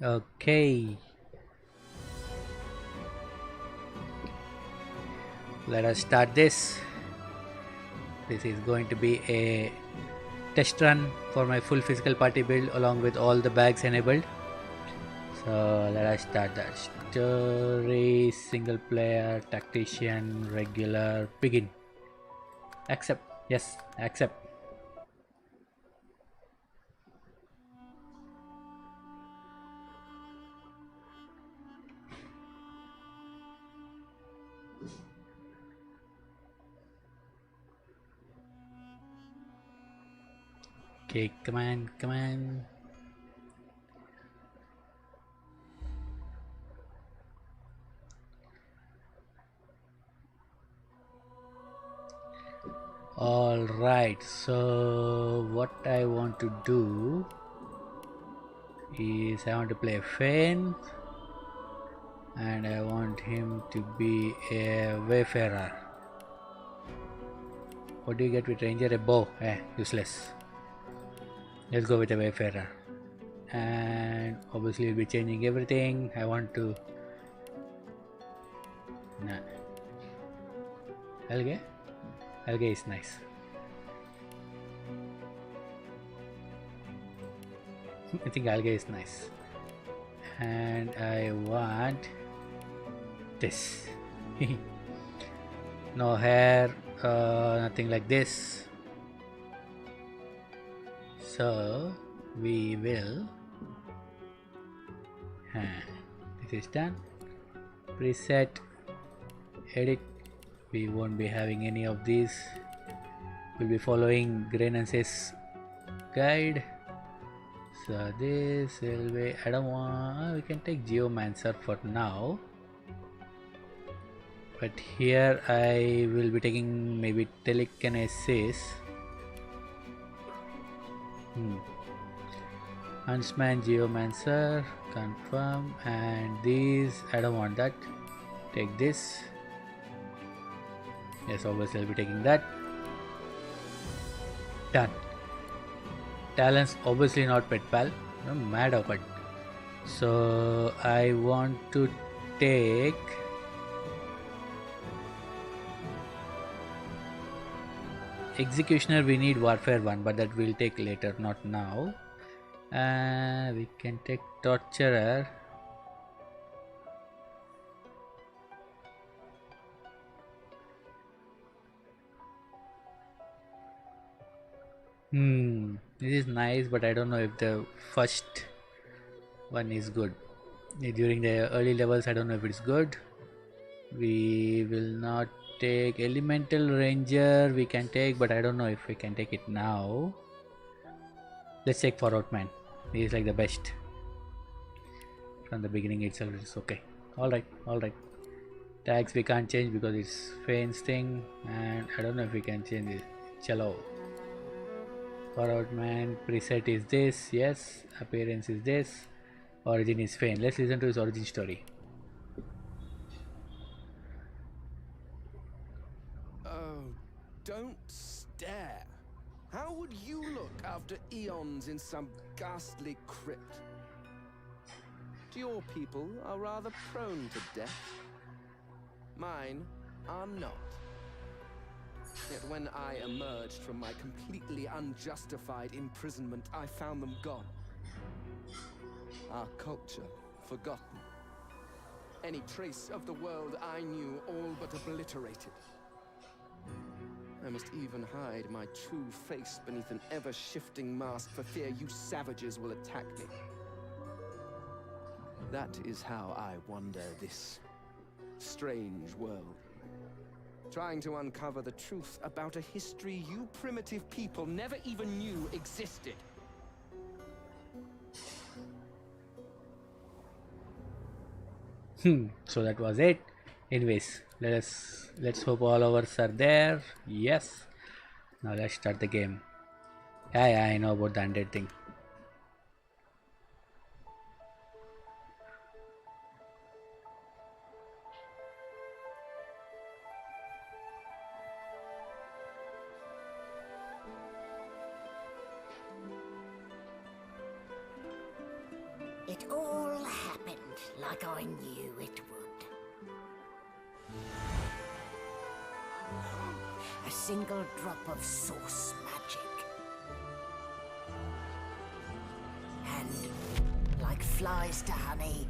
Okay, let us start this. This is going to be a test run for my full physical party build along with all the bags enabled. So let us start that. Story, single player, tactician, regular, begin. Accept. Yes, accept. Okay, come on, come on. Alright, so what I want to do is I want to play Fane and I want him to be a Wayfarer. What do you get with Ranger? A bow. Useless. Let's go with a Wayfarer. And obviously we'll be changing everything. I want to... Nah. Algae? Algae is nice. I think algae is nice. And I want this. No hair, nothing like this. So we will this is done. Preset, edit. We won't be having any of these. We'll be following Grainance's guide. So this will be, I don't want, we can take Geomancer for now. But here I will be taking maybe Telekinesis. Huntsman, Geomancer, confirm, and these, I don't want that. Take this. Yes, obviously I'll be taking that. Done. Talents, obviously not pet pal. I'm mad of it. So I want to take Executioner. We need Warfare 1, but that we'll take later, not now. We can take Torturer. This is nice, but I don't know if the first one is good. During the early levels, I don't know if it's good. We will not take Elemental Ranger. We can take, but I don't know if we can take it now. Let's take Forward Man. He is like the best. From the beginning itself, it's okay. Alright, alright. Tags we can't change because it's Fane's thing, and I don't know if we can change it. Chalo. Forward Man, preset is this, yes. Appearance is this. Origin is Fane. Let's listen to his origin story. Oh, don't stare. How would you look after eons in some ghastly crypt? Your people are rather prone to death. Mine are not. Yet when I emerged from my completely unjustified imprisonment, I found them gone. Our culture forgotten. Any trace of the world I knew all but obliterated. I must even hide my true face beneath an ever-shifting mask for fear you savages will attack me. That is how I wander this strange world. Trying to uncover the truth about a history you primitive people never even knew existed. So that was it. Anyways, let's hope all ours are there. Yes. Now let's start the game. Yeah, I know about the undead thing. It all like I knew it would. A single drop of source magic. And, like flies to honey,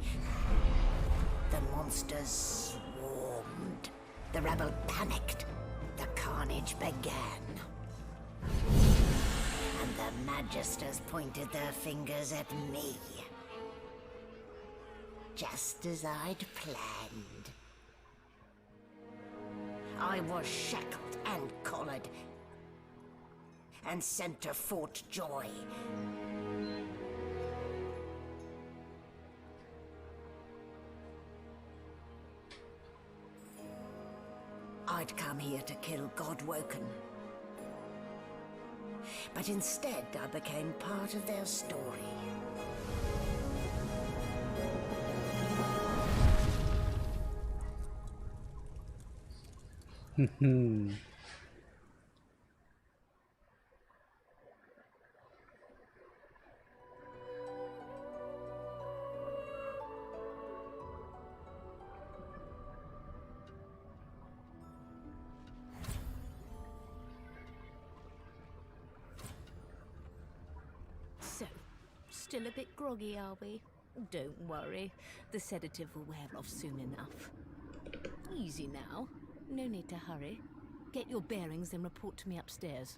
the monsters swarmed. The rebel panicked. The carnage began. And the Magisters pointed their fingers at me. Just as I'd planned. I was shackled and collared. And sent to Fort Joy. I'd come here to kill Godwoken. But instead, I became part of their story. So, still a bit groggy, are we? Don't worry. The sedative will wear off soon enough. Easy now. No need to hurry. Get your bearings and report to me upstairs.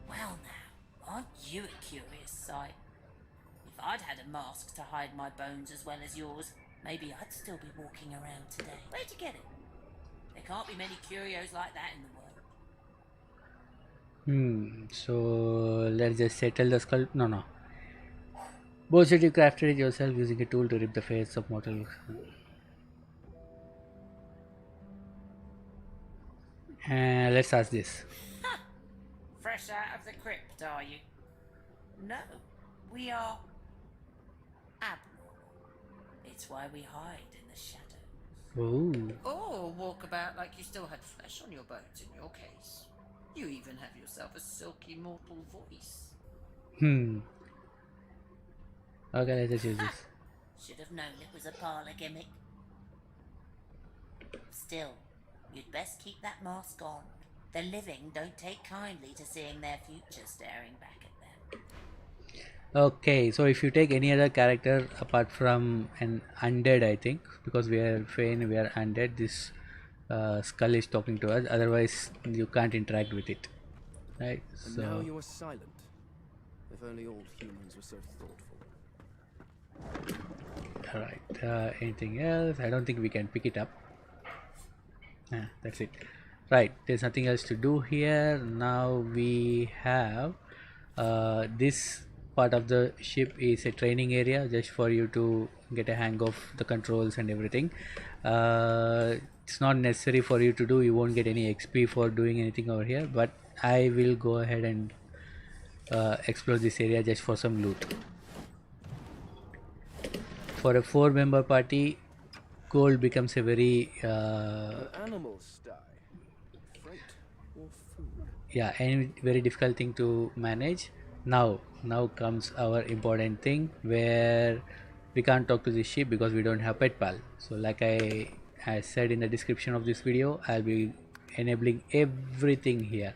Well now, aren't you a curious sight? If I'd had a mask to hide my bones as well as yours, maybe I'd still be walking around today. Where'd you get it? There can't be many curios like that in the world. So let's just settle the skull. No. Bullshit, you crafted it yourself using a tool to rip the face of mortal. Let's ask this. Fresh out of the crypt, are you? No, we are abnormal. It's why we hide in the shadows. Oh. Or walk about like you still had flesh on your bones in your case. You even have yourself a silky mortal voice. Okay, let's use this. Should have known it was a parlour gimmick. Still, you'd best keep that mask on. The living don't take kindly to seeing their future staring back at them. Okay, so if you take any other character apart from an undead, I think, because we are Fane, we are undead, this skull is talking to us, otherwise you can't interact with it, right? And So now you are silent. If only all humans were so thoughtful. alright, anything else? I don't think we can pick it up. That's it. Right, there's nothing else to do here. Now we have this part of the ship is a training area just for you to get a hang of the controls and everything. It's not necessary for you to do, you won't get any XP for doing anything over here, but I will go ahead and explore this area just for some loot. For a 4-member party, gold becomes a very Animals die. Freight or food. yeah, and very difficult thing to manage. Now comes our important thing, where we can't talk to the ship because we don't have pet pal. So like I said in the description of this video, I'll be enabling everything here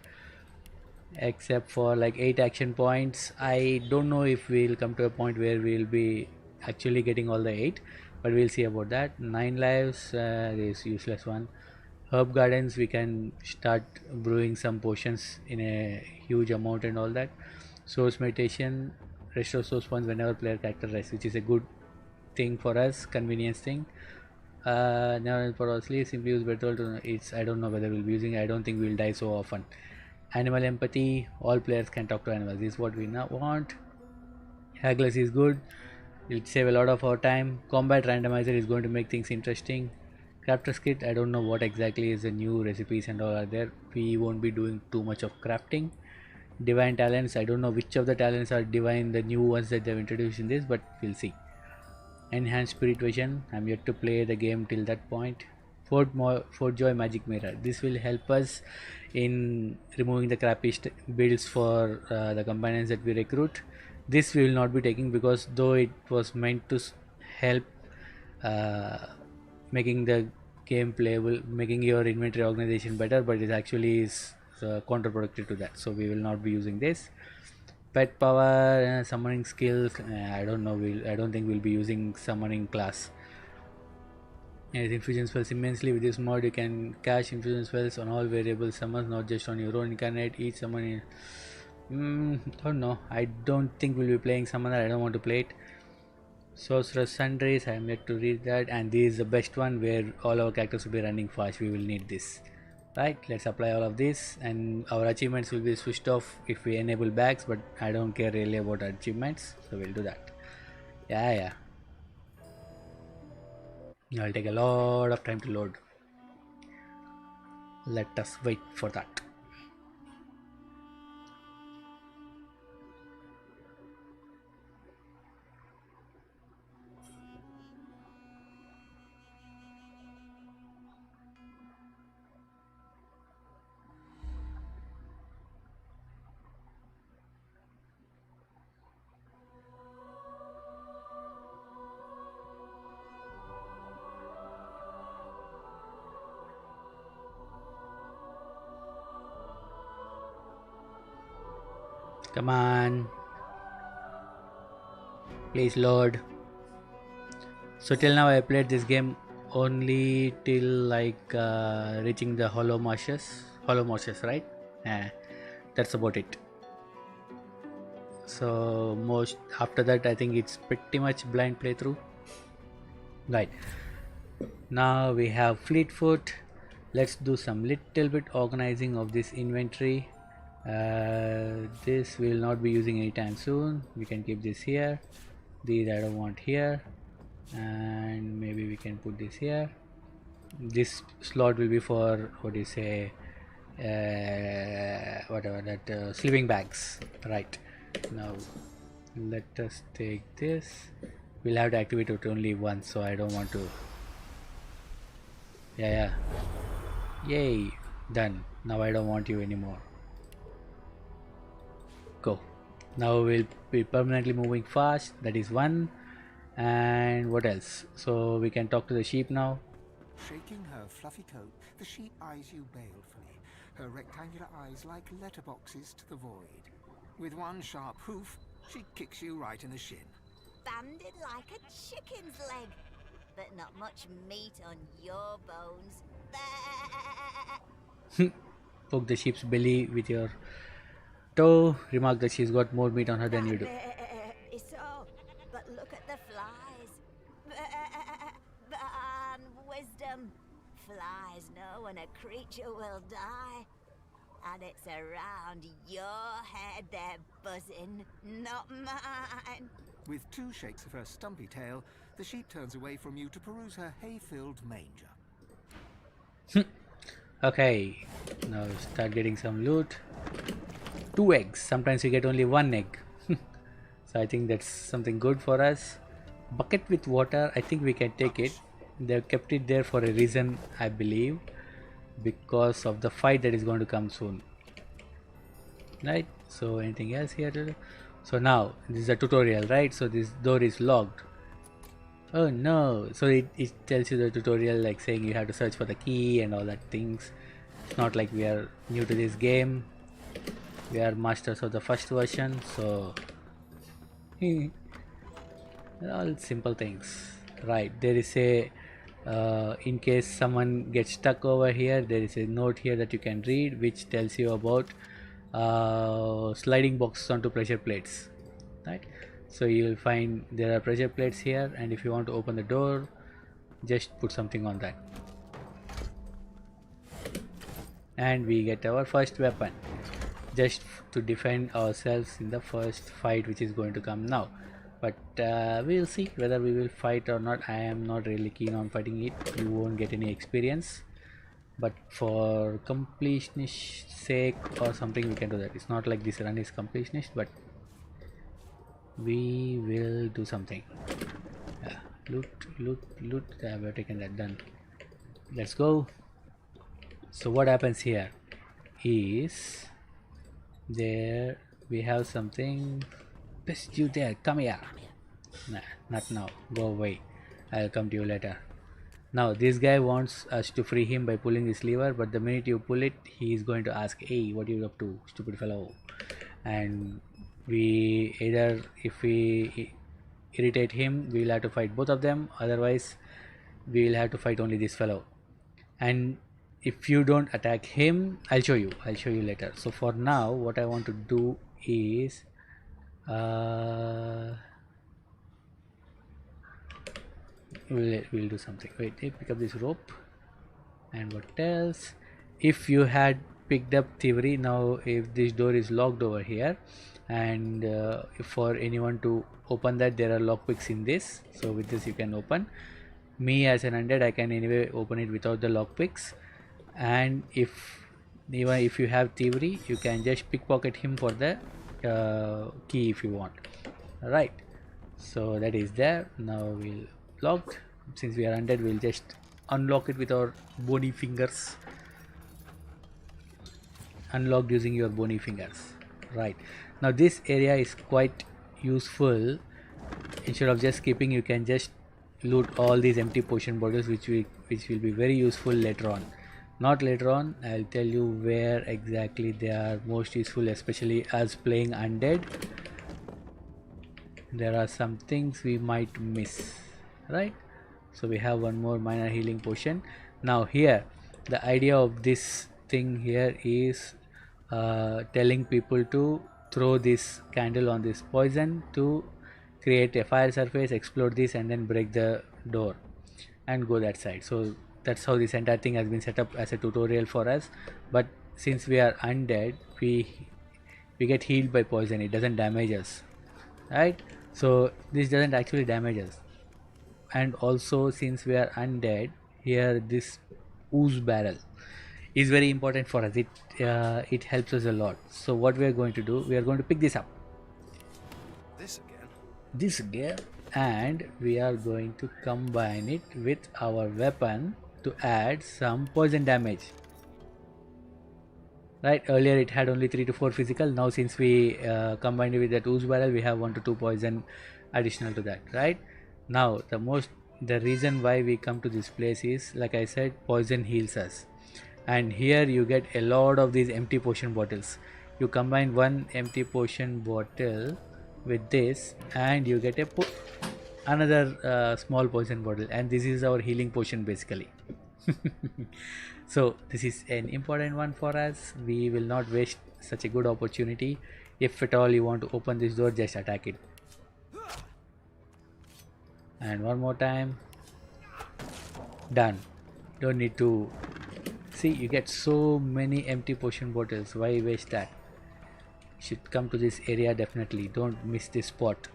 except for like 8 action points. I don't know if we'll come to a point where we'll be actually getting all the 8, but we'll see about that. 9 lives, this useless one. Herb gardens, we can start brewing some potions in a huge amount and all that. Source meditation, restore source points whenever player character rests, which is a good thing for us, convenience thing. Now for sleep, simply use betrayal to it's, I don't know whether we'll be using it. I don't think we'll die so often. Animal empathy, all players can talk to animals, this is what we now want. Hagless is good, it'll save a lot of our time. Combat randomizer is going to make things interesting. Crafter's kit, I don't know what exactly is the new recipes and all are there. We won't be doing too much of crafting. Divine talents, I don't know which of the talents are divine, the new ones that they've introduced in this, but we'll see. Enhanced spirit vision, I'm yet to play the game till that point. Fort Joy Magic Mirror. This will help us in removing the crappy builds for the companions that we recruit. This we will not be taking because though it was meant to help uh, making the game playable, making your inventory organization better, but it actually is counterproductive to that. So we will not be using this. Pet power, summoning skills. I don't know. I don't think we'll be using summoning class. Yes, infusion spells immensely. With this mod, you can cast infusion spells on all variable summons, not just on your own incarnate. Each summon. Don't know. I don't think we'll be playing summoner. I don't want to play it. Sorcerer's Sundries. I am yet to read that, and this is the best one where all our characters will be running fast. We will need this. Right, let's apply all of this, and our achievements will be switched off if we enable bags, but I don't care really about achievements, so we'll do that. Yeah, I'll take a lot of time to load. Let us wait for that. Come on, please load. So till now I played this game only till like reaching the hollow marshes, right? That's about it. So most after that I think it's pretty much blind playthrough. Right, now we have Fleetfoot. Let's do some little bit organizing of this inventory. This we will not be using anytime soon. We can keep this here. These I don't want here, and maybe we can put this here. This slot will be for what do you say, whatever that sleeping bags. Right, now let us take this. We'll have to activate it only once, so I don't want to. Yeah, yay, done. Now I don't want you anymore. Go. Now we'll be permanently moving fast. That is one. And what else? So we can talk to the sheep now. Shaking her fluffy coat, the sheep eyes you balefully, her rectangular eyes like letterboxes to the void. With one sharp hoof, she kicks you right in the shin. Banded like a chicken's leg, but not much meat on your bones. Poke the sheep's belly with your toe. Remark that she's got more meat on her than you do. So, but look at the flies. Ban wisdom. Flies know when a creature will die. And it's around your head they're buzzing, not mine. With two shakes of her stumpy tail, the sheep turns away from you to peruse her hay-filled manger. Okay, now start getting some loot. 2 eggs. Sometimes we get only 1 egg. So I think that's something good for us. Bucket with water. I think we can take it. They've kept it there for a reason, I believe, because of the fight that is going to come soon. Right? So anything else here to do? So now this is a tutorial, right? So this door is locked. Oh no. So it tells you the tutorial, like saying you have to search for the key and all that things. It's not like we are new to this game. We are masters of the first version, so all simple things. Right, there is a in case someone gets stuck over here, there is a note here that you can read which tells you about sliding boxes onto pressure plates. Right, so you will find there are pressure plates here, and if you want to open the door, just put something on that, and we get our first weapon, just to defend ourselves in the first fight which is going to come now. But we'll see whether we will fight or not. I am not really keen on fighting it. You won't get any experience, but for completionist sake or something we can do that. It's not like this run is completionist, but we will do something. Loot. We have taken that, done. Let's go. So what happens here is there we have something. Best you there, come here. Nah, not now, go away, I'll come to you later. Now this guy wants us to free him by pulling this lever, but the minute you pull it he is going to ask, hey, what are you up to, stupid fellow? And we either, if we irritate him, we will have to fight both of them, otherwise we will have to fight only this fellow. And if you don't attack him, I'll show you later. So for now what I want to do is we'll do something. Wait, pick up this rope. And what else? If you had picked up thievery, now if this door is locked over here, and if for anyone to open that, there are lockpicks in this, so with this you can open. Me as an undead, I can anyway open it without the lockpicks. And even if you have thievery, you can just pickpocket him for the key if you want. Right, so that is there. Now we'll locked. Since we are undead, we'll just unlock it with our bony fingers. Unlocked using your bony fingers. Right, now this area is quite useful. Instead of just skipping, you can just loot all these empty potion bottles, which will be very useful later on. Not later on, I'll tell you where exactly they are most useful, especially as playing undead. There are some things we might miss, right? So we have one more minor healing potion. Now here the idea of this thing here is telling people to throw this candle on this poison to create a fire surface, explode this, and then break the door and go that side. So that's how this entire thing has been set up as a tutorial for us. But since we are undead, we get healed by poison. It doesn't damage us, right? So this doesn't actually damage us. And also, since we are undead, here this ooze barrel is very important for us. It helps us a lot. So what we are going to do, we are going to pick this up, this again, and we are going to combine it with our weapon to add some poison damage. Right, earlier it had only 3 to 4 physical. Now since we combined it with that ooze barrel, we have 1 to 2 poison additional to that. Right, now the reason why we come to this place is, like I said, poison heals us. And here you get a lot of these empty potion bottles. You combine one empty potion bottle with this and you get another small poison bottle, and this is our healing potion basically. So this is an important one for us. We will not waste such a good opportunity. If at all you want to open this door, just attack it. And one more time. Done. Don't need to see, you get so many empty potion bottles. Why waste that? Should come to this area definitely. Don't miss this spot.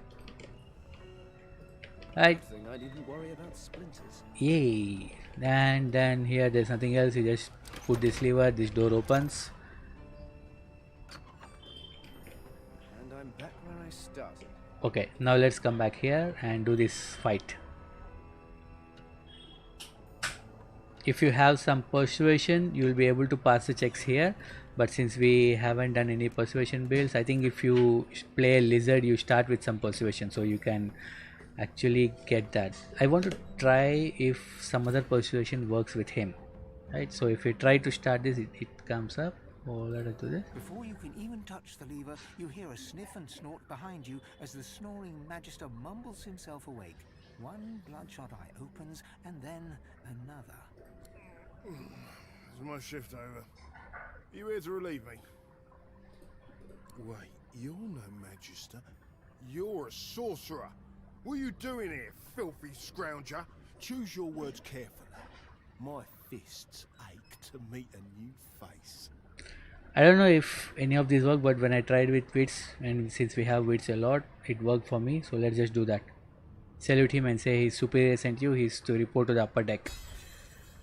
Right. I didn't worry about splinters. Yay. And then here there's nothing else. You just put this lever, this door opens. And I'm back where I started. Okay, now let's come back here and do this fight. If you have some persuasion, you will be able to pass the checks here. But since we haven't done any persuasion builds, I think if you play a lizard, you start with some persuasion, so you can actually get that. I want to try if some other persuasion works with him, right? So if we try to start this, it comes up. Oh, let us do this. Before you can even touch the lever, you hear a sniff and snort behind you as the snoring magister mumbles himself awake. One bloodshot eye opens, and then another. Is my shift over? You here to relieve me? Wait, you're no magister. You're a sorcerer. What are you doing here, filthy scrounger? Choose your words carefully. My fists ache to meet a new face. I don't know if any of these work, but when I tried with wits, and since we have wits a lot, it worked for me. So let's just do that. Salute him and say his superior sent you. He's to report to the upper deck.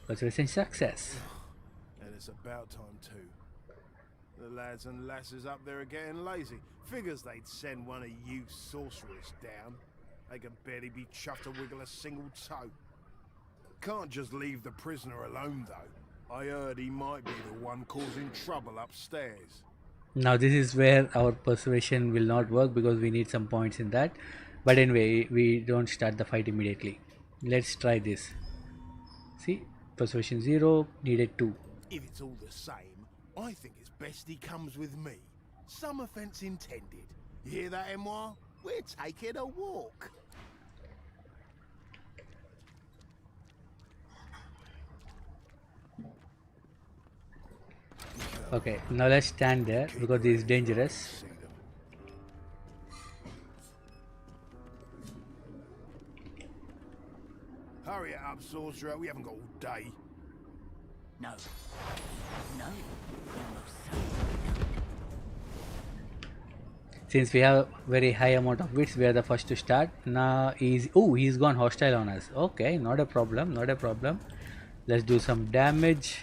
Persuasion success. And it's about time too. The lads and lasses up there are getting lazy. Figures they'd send one of you sorcerers down. They can barely be chuffed to wiggle a single toe. Can't just leave the prisoner alone, though. I heard he might be the one causing trouble upstairs. Now this is where our persuasion will not work because we need some points in that. But anyway, we don't start the fight immediately. Let's try this. See, persuasion 0, needed 2. If it's all the same, I think it's best he comes with me. Some offence intended. You hear that, Emoire? We're taking a walk. Okay, now let's stand there because this is dangerous. See them. Hurry it up, sorcerer. We haven't got all day. No. No. Since we have very high amount of wits, we are the first to start. Now he's gone hostile on us. Okay, not a problem, not a problem. Let's do some damage.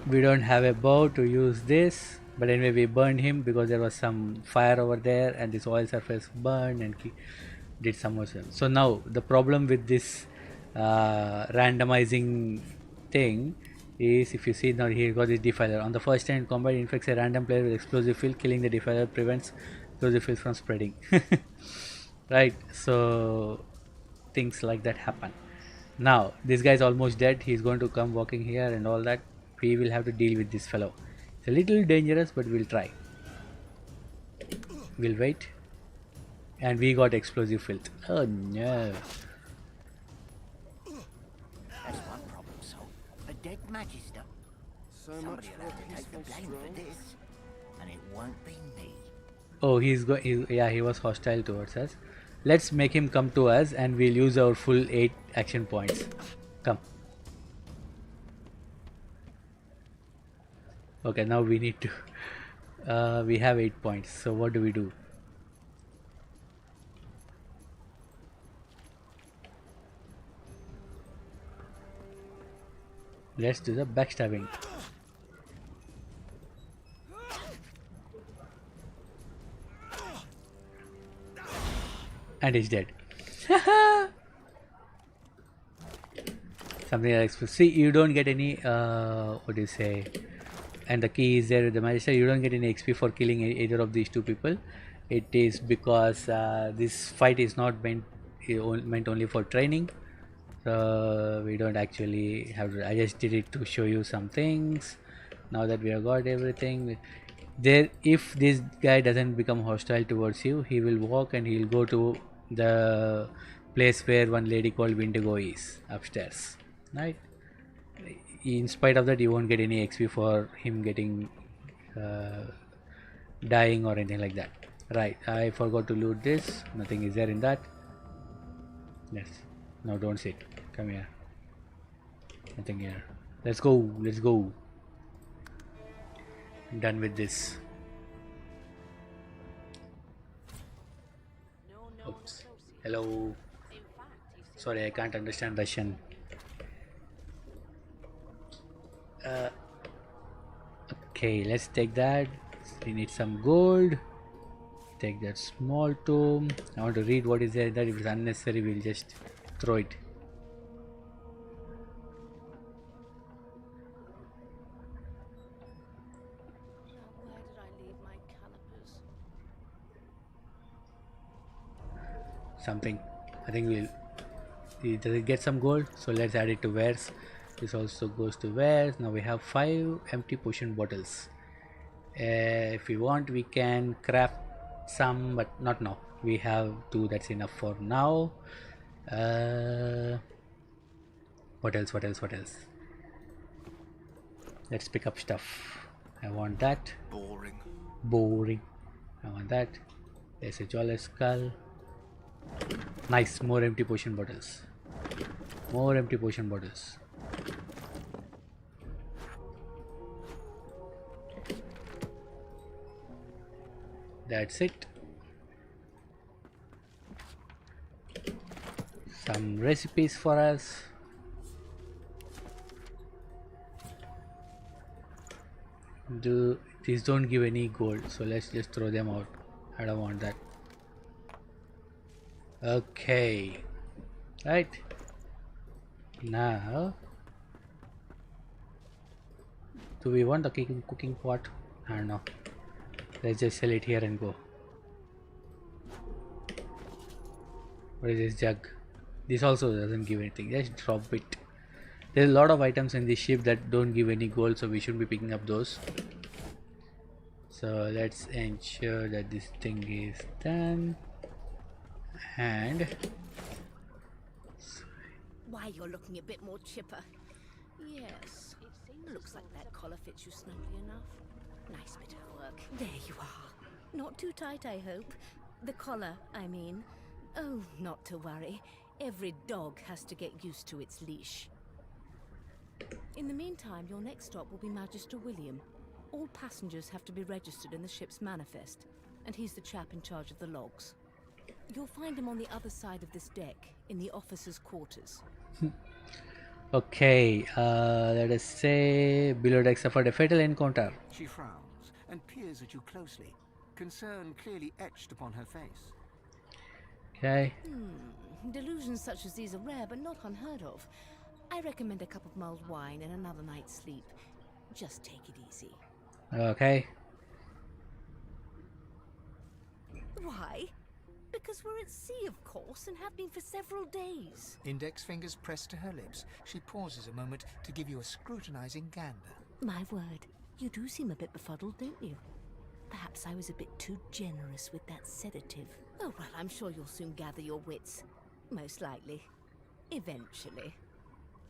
We don't have a bow to use this, but anyway we burned him because there was some fire over there and this oil surface burned and did some motion. So now the problem with this randomizing thing is, if you see now here got this defiler. On the first time in combat, it infects a random player with explosive field. Killing the defiler prevents explosive field from spreading. Right, so things like that happen. Now this guy is almost dead. He's going to come walking here and all that. We will have to deal with this fellow. It's a little dangerous, but we'll try. We'll wait. And we got explosive filth. Oh no. That's one problem solved. A dead magister. So much Somebody will for have to take the peaceful blame for stroll. this. And it won't be me. Oh, yeah, he was hostile towards us. Let's make him come to us and we'll use our full 8 action points. Come. Okay, now we need to we have 8 points, so what do we do? Let's do the backstabbing. And he's dead. Something like this. See, you don't get any what do you say, and the key is there with the magister. You don't get any XP for killing either of these two people. It is because this fight is not meant only for training, so we don't actually have to. I just did it to show you some things. Now that we have got everything there, if this guy doesn't become hostile towards you, he will walk and he'll go to the place where one lady called Windigo is upstairs, right? In spite of that, you won't get any XP for him getting dying or anything like that. Right, I forgot to loot this. Nothing is there in that. Yes. No, don't sit. Come here. Nothing here. Let's go. Let's go. Done with this. Oops. Hello. Sorry, I can't understand Russian. Okay, let's take that. We need some gold. Take that small tome. I want to read what is there. That if it's unnecessary, we'll just throw it. Where did I leave my calipers? Something. I think does it get some gold? So let's add it to wares. This also goes to wares. Now we have 5 empty potion bottles. If we want, we can craft some, but not now. We have 2. That's enough for now. What else? Let's pick up stuff. I want that. Boring. I want that. There's a jolly skull. Nice. More empty potion bottles. That's it. Some recipes for us. These don't give any gold, so let's just throw them out. I don't want that. Okay. Right. Now, do we want the cooking pot? I don't know. Let's just sell it here and go. What is this jug? This also doesn't give anything. Just drop it. There's a lot of items in this ship that don't give any gold, so we should be picking up those. So let's ensure that this thing is done. And Why, you're looking a bit more chipper. Yes, looks like that collar fits you snugly enough. Nice bit of work. There you are. Not too tight, I hope. The collar, I mean. Oh, not to worry. Every dog has to get used to its leash. In the meantime, your next stop will be Magister William. All passengers have to be registered in the ship's manifest, and he's the chap in charge of the logs. You'll find him on the other side of this deck, in the officers' quarters. okay, let us say below deck suffered a fatal encounter. She frowns and peers at you closely, concern clearly etched upon her face. Okay, Delusions such as these are rare, but not unheard of. I recommend a cup of mulled wine and another night's sleep. Just take it easy. okay. Why? Because we're at sea, of course, and have been for several days. Index fingers pressed to her lips, she pauses a moment to give you a scrutinizing gander. My word, you do seem a bit befuddled, don't you? Perhaps I was a bit too generous with that sedative. Oh, well, I'm sure you'll soon gather your wits. Most likely. Eventually.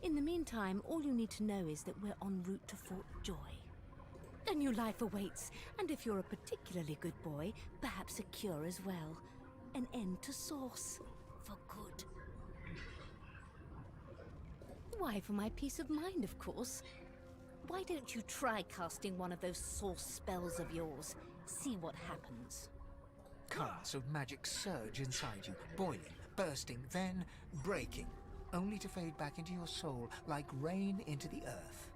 In the meantime, all you need to know is that we're en route to Fort Joy. A new life awaits, and if you're a particularly good boy, perhaps a cure as well. An end to sauce. For good. Why, for my peace of mind, of course. Why don't you try casting one of those sauce spells of yours? See what happens. Currents of magic surge inside you, boiling, bursting, then breaking, only to fade back into your soul like rain into the earth.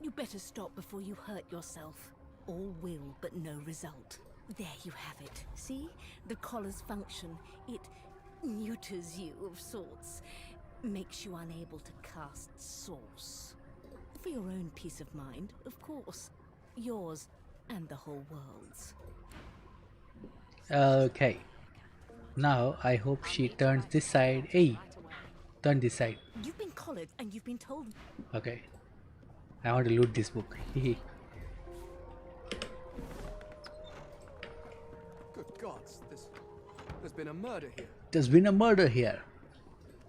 You better stop before you hurt yourself. All will, but no result. There you have it. See? The collar's function. It neuters you of sorts. Makes you unable to cast sauce. For your own peace of mind, of course. Yours and the whole world's. Okay. Now I hope she turns this side. Hey, turn this side. You've been collared and you've been told. Okay. I want to loot this book. Good gods, there's been a murder here. There's been a murder here.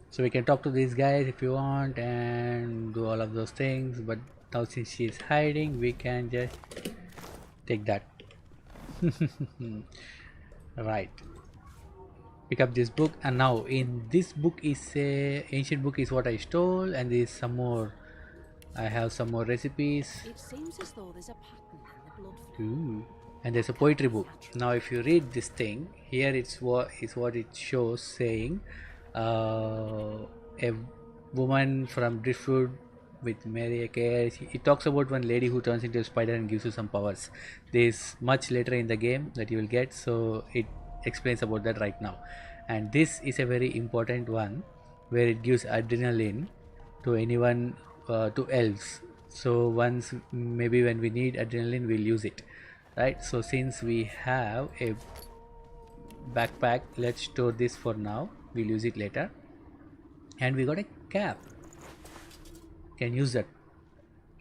So we can talk to these guys if you want and do all of those things. But now since she's hiding, we can just take that. Right. Pick up this book, and now in this book is a ancient book is what I stole, and there's some more. I have some more recipes. It seems as though there's a pattern in the blood flow. Ooh. And there's a poetry book. Now if you read this thing here, it's what it shows saying a woman from Driftwood with Mary Care. It talks about one lady who turns into a spider and gives you some powers. There's much later in the game that you will get, so it explains about that right now. And this is a very important one where it gives adrenaline to anyone, to elves. So once, maybe when we need adrenaline, we'll use it, right? So since we have a backpack, let's store this for now. We'll use it later. And we got a cap. Can use that.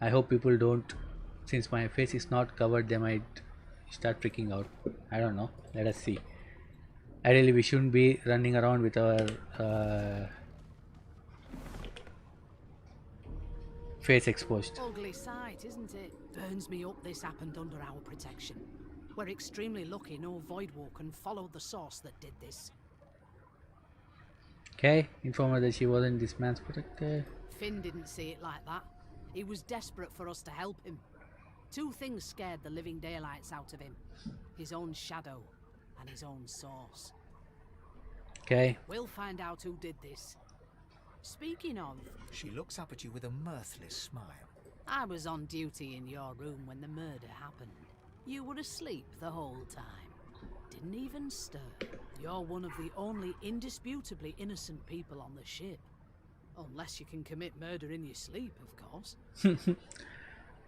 I hope people don't, since my face is not covered, they might start freaking out. I don't know. Let us see. Ideally we shouldn't be running around with our face exposed. Ugly sight, isn't it? Burns me up this happened under our protection. We're extremely lucky no Voidwalker followed the source that did this. Okay, inform her that she wasn't this man's protector. Finn didn't see it like that. He was desperate for us to help him. Two things scared the living daylights out of him. His own shadow and his own source. Okay. We'll find out who did this. Speaking of, She looks up at you with a mirthless smile. I was on duty in your room when the murder happened. You were asleep the whole time. didn't even stir. You're one of the only indisputably innocent people on the ship. Unless you can commit murder in your sleep, of course.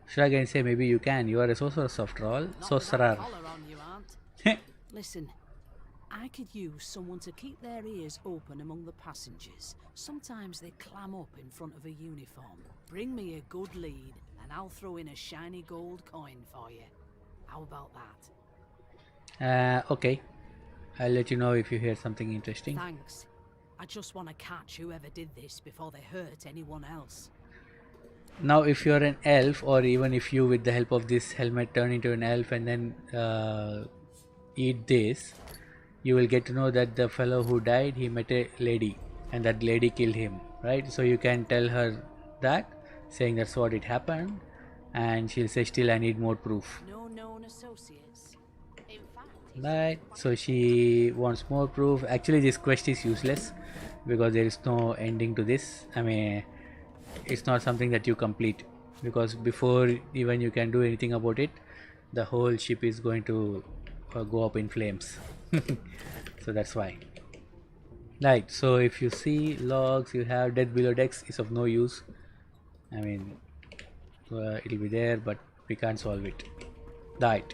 Should I again say maybe you can? You are a sorcerer after all. Not with that Sorcerer. collar on you, Aunt. Listen, I could use someone to keep their ears open among the passengers. Sometimes they clam up in front of a uniform. Bring me a good lead, and I'll throw in a shiny gold coin for you. How about that? Okay. I'll let you know if you hear something interesting. Thanks. I just want to catch whoever did this before they hurt anyone else. Now if you're an elf, or even if you with the help of this helmet turn into an elf and then eat this, you will get to know that the fellow who died, he met a lady and that lady killed him, right? So you can tell her that, saying that's what it happened, and she'll say still I need more proof. No known associates. In fact, Right, so she wants more proof. Actually this quest is useless because there is no ending to this. I mean, it's not something that you complete, because before even you can do anything about it, the whole ship is going to go up in flames. So that's why. Right, so if you see logs, you have death below decks is of no use. I mean, it'll be there, but we can't solve it. Right,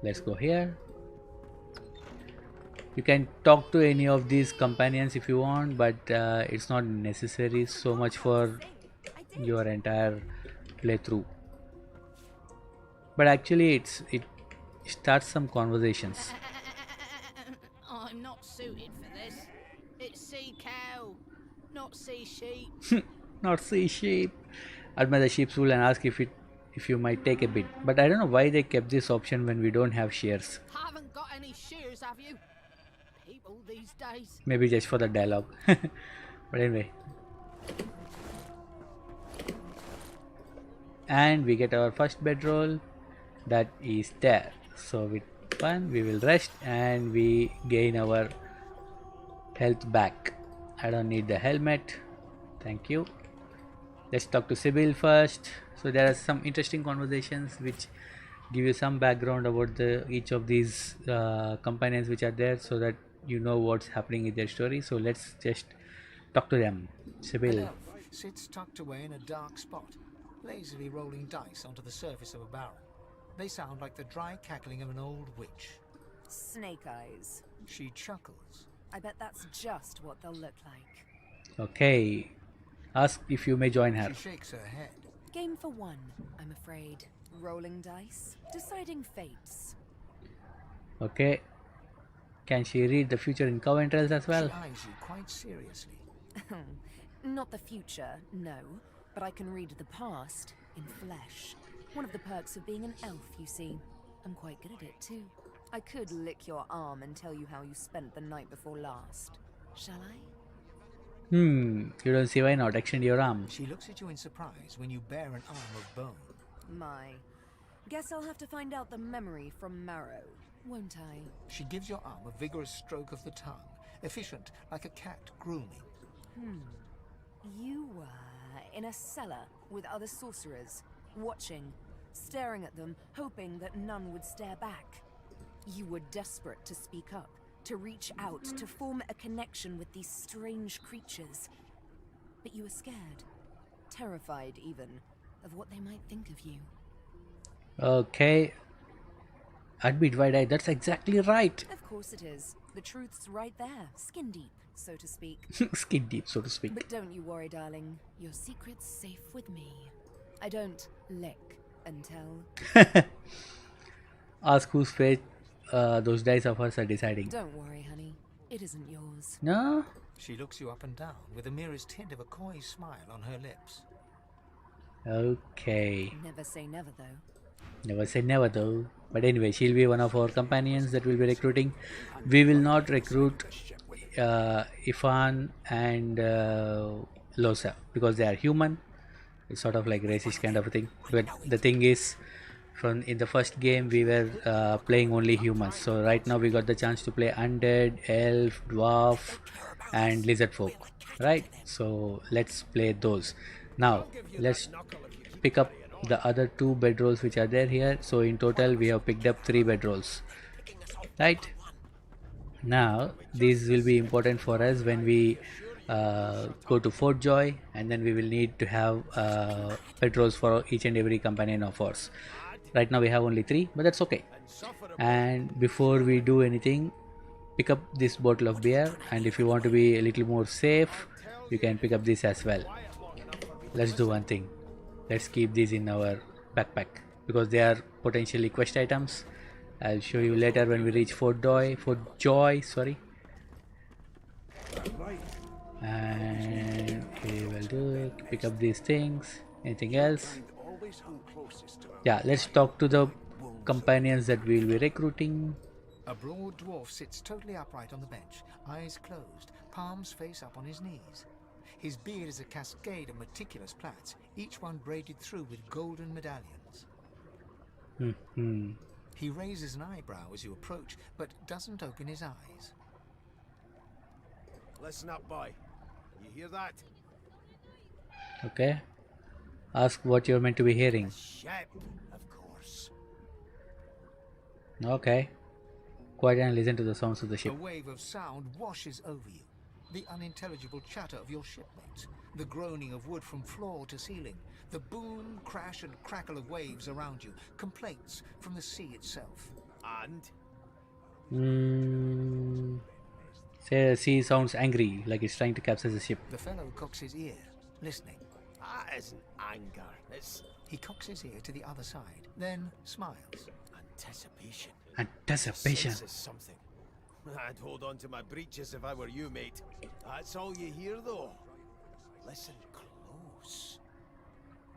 let's go here. You can talk to any of these companions if you want, but it's not necessary so much for your entire playthrough. But actually it starts some conversations. I'm not suited for this. It's sea cow, not sea sheep. Not sea sheep. Admire the sheep's wool and ask if you might take a bit. But I don't know why they kept this option when we don't have shears. Haven't got any shears, have you? People these days. Maybe just for the dialogue. But anyway. And we get our first bedroll. That is there. So with one we will rest and we gain our health back. I don't need the helmet. Thank you. Let's talk to Sybil first. So there are some interesting conversations which give you some background about each of these companions which are there, so that you know what's happening in their story. So let's just talk to them. Sybil. An elf sits tucked away in a dark spot, lazily rolling dice onto the surface of a barrel. They sound like the dry cackling of an old witch. Snake eyes. She chuckles. I bet that's just what they'll look like. Okay. Ask if you may join her. She shakes her head. Game for one, I'm afraid. Rolling dice, deciding fates. Okay. Can she read the future in Coventrels as well? She eyes you quite seriously. Not the future, no, but I can read the past in flesh. One of the perks of being an elf, you see. I'm quite good at it too. I could lick your arm and tell you how you spent the night before last. Shall I? You don't see why not. Extend your arm. She looks at you in surprise when you bear an arm of bone. My. Guess I'll have to find out the memory from Marrow, won't I? She gives your arm a vigorous stroke of the tongue, efficient like a cat grooming. You were in a cellar with other sorcerers, watching, staring at them, hoping that none would stare back. You were desperate to speak up, to reach out, to form a connection with these strange creatures. But you were scared, terrified even, of what they might think of you. Okay. Admit wide-eyed. That's exactly right. Of course it is. The truth's right there, skin deep, so to speak. Skin deep, so to speak. But don't you worry, darling. Your secret's safe with me. I don't lick and tell. Ask whose fate those dice of hers are deciding. Don't worry, honey. It isn't yours. No? She looks you up and down with the merest hint of a coy smile on her lips. Okay. Never say never, though. Never say never though. But anyway, she'll be one of our companions that we'll be recruiting. We will not recruit Ifan and Losa because they are human. It's sort of like racist kind of a thing. But the thing is, in the first game we were playing only humans. So right now we got the chance to play undead, elf, dwarf and lizard folk. Right? So let's play those. Now let's pick up the other 2 bedrolls which are there here. So in total we have picked up 3 bedrolls. Right? Now these will be important for us when we go to Fort Joy, and then we will need to have petrols for each and every companion of ours. Right now we have only 3, but that's okay. And before we do anything, pick up this bottle of beer, and if you want to be a little more safe, you can pick up this as well. Let's do one thing. Let's keep these in our backpack because they are potentially quest items. I'll show you later when we reach Fort Joy, sorry. And we will do pick up these things. Anything else? Yeah, let's talk to the companions that we'll be recruiting. A broad dwarf sits totally upright on the bench, eyes closed, palms face up on his knees. His beard is a cascade of meticulous plaits, each one braided through with golden medallions. He raises an eyebrow as you approach, but doesn't open his eyes. Listen up, boy. You hear that? Okay. Ask what you're meant to be hearing. Ship, of course. Okay. Quiet and listen to the sounds of the ship. A wave of sound washes over you. The unintelligible chatter of your shipmates, the groaning of wood from floor to ceiling, the boom, crash and crackle of waves around you, complaints from the sea itself. And? Say the sea sounds angry, like it's trying to capture the ship. The fellow cocks his ear, listening. That isn't anger. It's He cocks his ear to the other side, then smiles. anticipation. Anticipation. Sense is something. I'd hold on to my breeches if I were you, mate. That's all you hear, though. Listen close.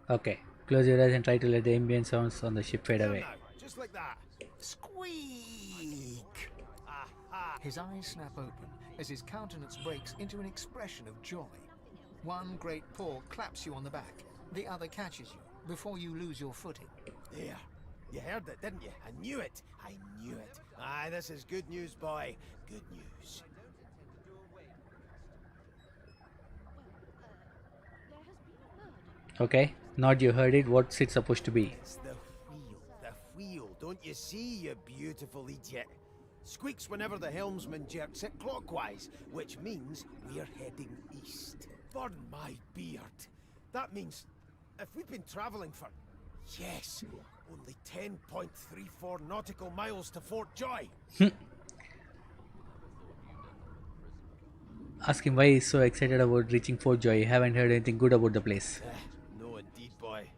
Okay. Close your eyes and try to let the ambient sounds on the ship fade away. Now, just like that. Squeak! Aha! His eyes snap open as his countenance breaks into an expression of joy. One great paw claps you on the back, the other catches you before you lose your footing. There. You heard it, didn't you? I knew it. I knew it. Aye, this is good news, boy. Good news. Okay. Not you heard it. What's it supposed to be? It's the wheel. The wheel. Don't you see, you beautiful idiot? Squeaks whenever the helmsman jerks it clockwise, which means we're heading east. Burn my beard. That means if we've been travelling for, yes, only 10.34 nautical miles to Fort Joy. Ask him why he's so excited about reaching Fort Joy. You haven't heard anything good about the place. No, indeed, boy.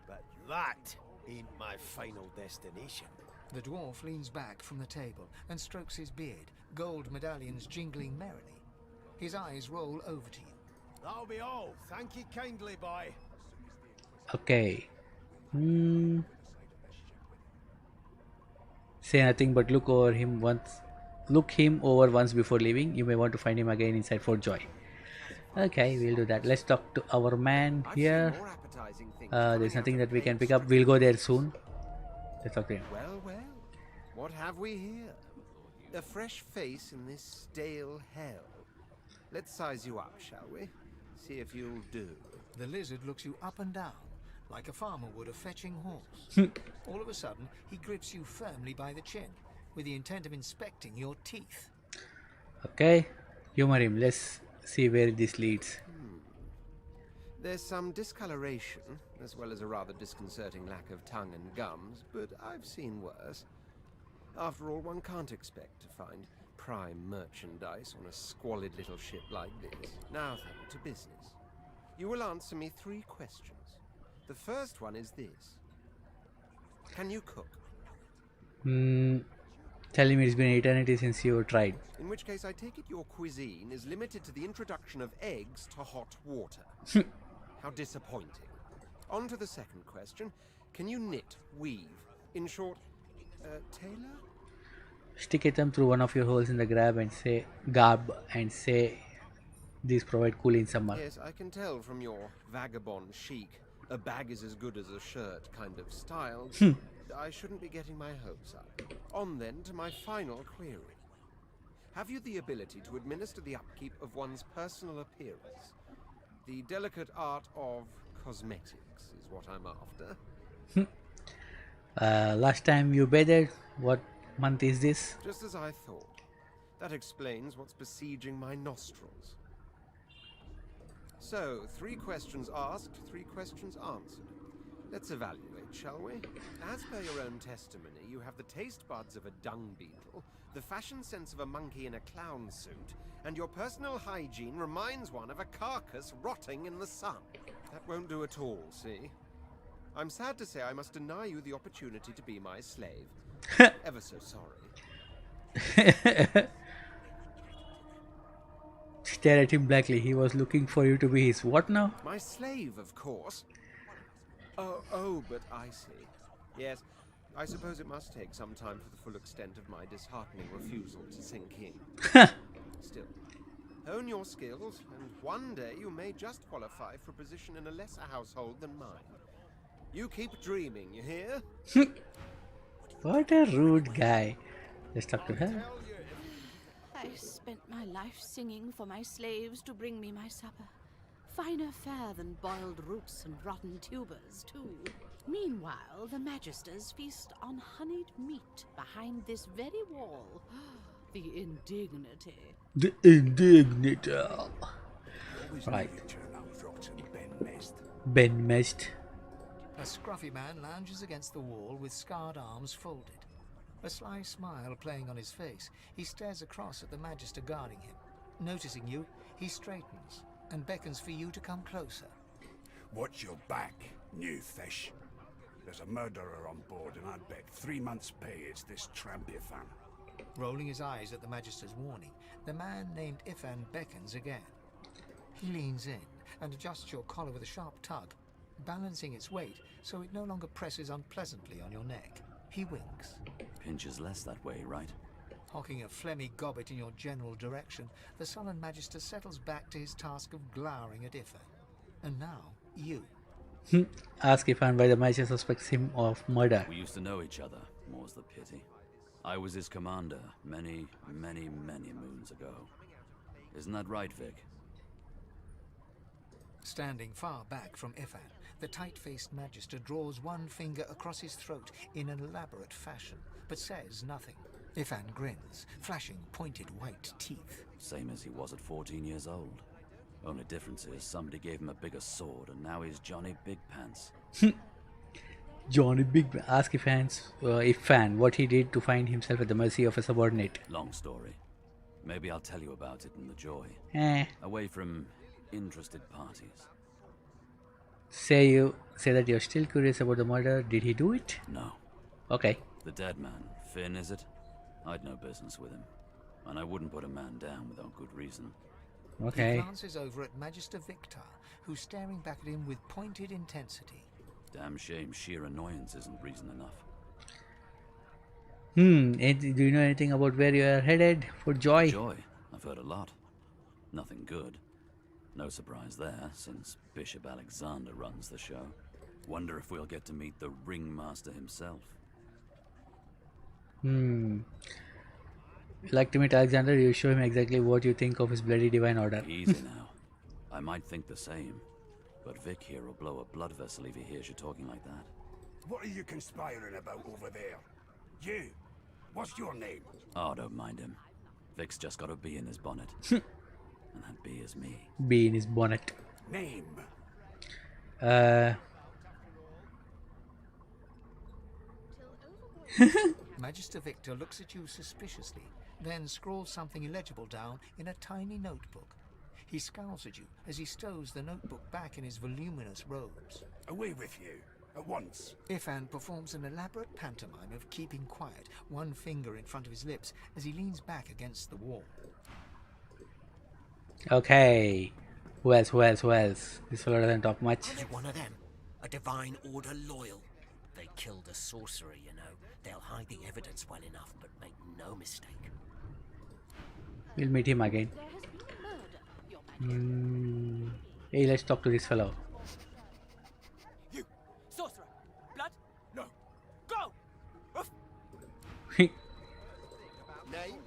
But that ain't my final destination. The dwarf leans back from the table and strokes his beard, gold medallions jingling merrily. His eyes roll over to you. That'll be all. Thank you kindly, boy. Okay. Say nothing but look him over once before leaving. You may want to find him again inside Fort Joy. Okay, we'll do that. Let's talk to our man here. There's nothing that we can pick up. We'll go there soon. Let's talk to him. Well, well. What have we here? A fresh face in this stale hell. Let's size you up, shall we? See if you'll do. The lizard looks you up and down, like a farmer would a fetching horse. All of a sudden, he grips you firmly by the chin, with the intent of inspecting your teeth. Okay, humor him. Let's see where this leads. There's some discoloration, as well as a rather disconcerting lack of tongue and gums, but I've seen worse. After all, one can't expect to find prime merchandise on a squalid little ship like this. Now then, to business. You will answer me 3 questions. The first one is this. Can you cook? Tell him it's been an eternity since you tried. In which case, I take it your cuisine is limited to the introduction of eggs to hot water. How disappointing. On to the second question. Can you knit, weave? In short, tailor? Stick a thumb through one of your holes in the garb and say these provide cool in summer. Yes, I can tell from your vagabond chic, a bag is as good as a shirt kind of style. I shouldn't be getting my hopes up. On then to my final query. Have you the ability to administer the upkeep of one's personal appearance? The delicate art of cosmetics is what I'm after. Last time you bathed, what month is this? Just as I thought. That explains what's besieging my nostrils. So, 3 questions asked, 3 questions answered. Let's evaluate, shall we? As per your own testimony, you have the taste buds of a dung beetle, the fashion sense of a monkey in a clown suit, and your personal hygiene reminds one of a carcass rotting in the sun. That won't do at all, see? I'm sad to say I must deny you the opportunity to be my slave. Ever so sorry. Stare at him blankly. He was looking for you to be his what now? My slave, of course. Oh, but I see. Yes, I suppose it must take some time for the full extent of my disheartening refusal to sink in. Still, hone your skills, and one day you may just qualify for a position in a lesser household than mine. You keep dreaming, you hear? What a rude guy. Let's talk to her. I spent my life singing for my slaves to bring me my supper. Finer fare than boiled roots and rotten tubers, too. Meanwhile, the Magisters feast on honeyed meat behind this very wall. The indignity. The indignity. Right. Ben Mest. A scruffy man lounges against the wall with scarred arms folded. A sly smile playing on his face, he stares across at the Magister guarding him. Noticing you, he straightens and beckons for you to come closer. Watch your back, new fish. There's a murderer on board, and I'd bet 3 months' pay it's this tramp Ifan. Rolling his eyes at the Magister's warning, the man named Ifan beckons again. He leans in and adjusts your collar with a sharp tug, balancing its weight so it no longer presses unpleasantly on your neck. He winks. Pinches less that way, right? Hocking a phlegmy gobbet in your general direction, the sullen Magister settles back to his task of glowering at Ifan. And now, you. Ask Ifan why the Magister suspects him of murder. We used to know each other, more's the pity. I was his commander many, many, many moons ago. Isn't that right, Vic? Standing far back from Ifan, the tight-faced Magister draws one finger across his throat in an elaborate fashion, but says nothing. Ifan grins, flashing pointed white teeth. Same as he was at 14 years old. Only difference is somebody gave him a bigger sword, and now he's Johnny Big Pants. Johnny Big Pants. Ask Ifan what he did to find himself at the mercy of a subordinate. Long story. Maybe I'll tell you about it in the joy. Away from interested parties. Say that you're still curious about the murder. Did he do it? No. Okay. The dead man, Finn, is it? I'd no business with him. And I wouldn't put a man down without good reason. Okay. He glances over at Magister Victor, who's staring back at him with pointed intensity. Damn shame sheer annoyance isn't reason enough. Do you know anything about where you are headed for Joy? Joy? I've heard a lot. Nothing good. No surprise there, since Bishop Alexander runs the show. Wonder if we'll get to meet the ringmaster himself. Like to meet Alexander, you show him exactly what you think of his bloody divine order. Easy now. I might think the same, but Vic here will blow a blood vessel if he hears you talking like that. What are you conspiring about over there? You! What's your name? Oh, don't mind him. Vic's just got a bee in his bonnet. And that bee is me. Bee in his bonnet. Name? Magister Victor looks at you suspiciously, then scrawls something illegible down in a tiny notebook. He scowls at you as he stows the notebook back in his voluminous robes. Away with you, at once. Ifan performs an elaborate pantomime of keeping quiet, one finger in front of his lips as he leans back against the wall. Okay. Who else? This fellow doesn't talk much. You're one of them. A divine order loyal. They killed a sorcerer, you know. They'll hide the evidence well enough, but make no mistake. We'll meet him again. Hey, let's talk to this fellow. You! Sorcerer! Blood? No! Go! Name?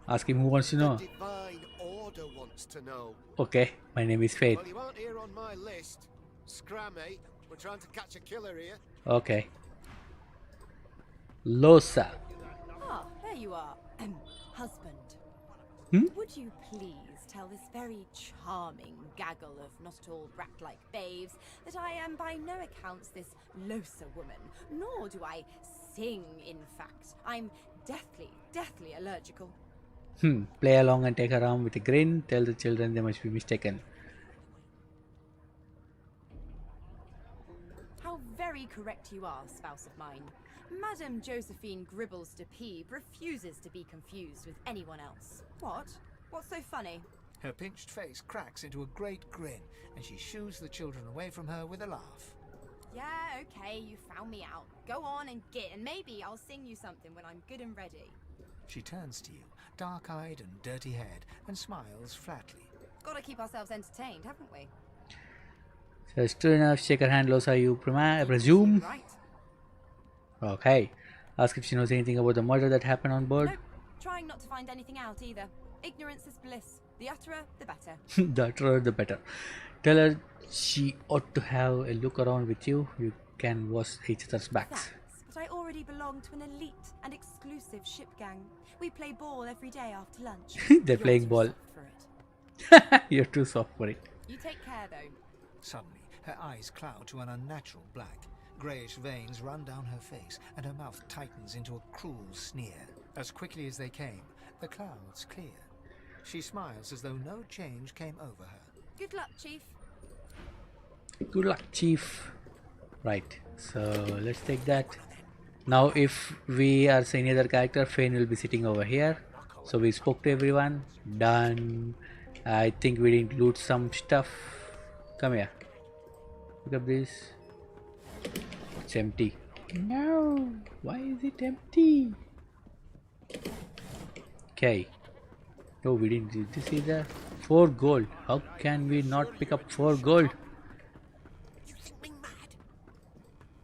Ask him who wants to know. The divine order wants to know. Okay, my name is Faith. Well, you aren't here on my list. Scram, mate. We're trying to catch a killer here. Okay. Losa. Ah, there you are. Husband. Hmm? Would you please tell this very charming gaggle of not-at-all brat-like babes that I am by no accounts this Losa woman, nor do I sing, in fact. I'm deathly allergical. Play along and take her arm with a grin. Tell the children they must be mistaken. How very correct you are, spouse of mine. Madame Josephine Gribbles de Peeb refuses to be confused with anyone else. What? What's so funny? Her pinched face cracks into a great grin, and she shoos the children away from her with a laugh. Yeah, okay, you found me out. Go on and git, and maybe I'll sing you something when I'm good and ready. She turns to you, dark-eyed and dirty-haired, and smiles flatly. Gotta keep ourselves entertained, haven't we? So it's true enough. Shake her hand, Losa, you presume? Right. Okay. Ask if she knows anything about the murder that happened on board. Nope. Trying not to find anything out either. Ignorance is bliss. The utterer, the better. The utterer, the better. Tell her she ought to have a look around with you. You can wash each other's backs. Thanks, but I already belong to an elite and exclusive ship gang. We play ball every day after lunch. They're playing ball. For it. You're too soft for it. You take care, though. Suddenly, her eyes cloud to an unnatural black. Greyish veins run down her face, and her mouth tightens into a cruel sneer. As quickly as they came, the clouds clear. She smiles as though no change came over her. Good luck, Chief. Good luck, Chief. Right, so let's take that. Now if we are any other character, Fane will be sitting over here. So we spoke to everyone. Done. I think we didn't loot some stuff. Come here. Pick up this. It's empty. No. Why is it empty? Okay. No, we didn't. Did you see that? 4 gold. How can we not pick up 4 gold?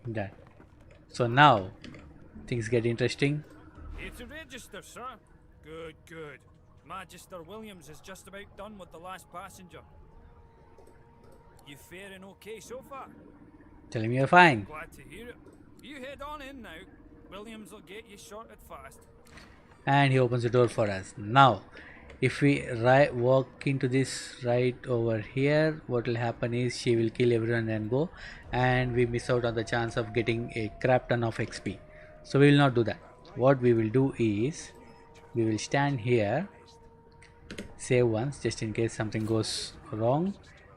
That. So now things get interesting. Here to register, sir. Good, good. Magister Williams is just about done with the last passenger. You faring okay so far? Tell him you're fine. Glad to hear it. You head on in now. Williams will get you sorted fast. And he opens the door for us. Now if we walk into this right over here, what will happen is she will kill everyone and go, and we miss out on the chance of getting a crap ton of XP. So we will not do that. What we will do is we will stand here, save once just in case something goes wrong,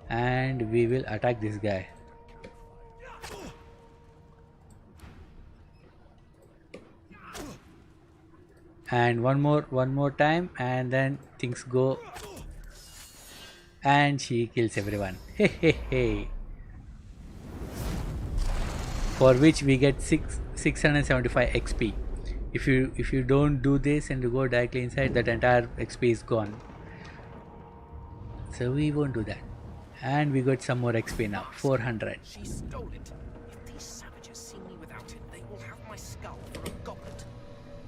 and we will attack this guy. And one more time, and then things go, and she kills everyone. For which we get 675 XP. If you don't do this and you go directly inside, that entire XP is gone. So we won't do that. And we got some more XP now, 400. She stole it. If these savages see me without it, they will have my skull for a goblet.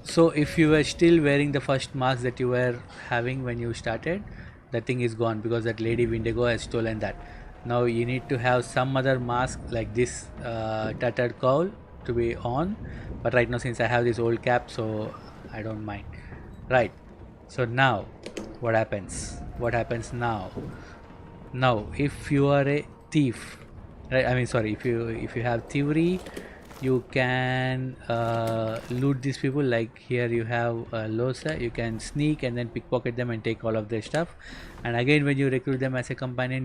So if you were still wearing the first mask that you were having when you started, that thing is gone because that lady Windigo has stolen that. Now you need to have some other mask like this tattered cowl to be on, but right now since I have this old cap, so I don't mind. Right, so now what happens now? Now if you are a thief, right, I mean sorry, if you have thievery, you can loot these people. Like here you have Losa, you can sneak and then pickpocket them and take all of their stuff, and again when you recruit them as a companion,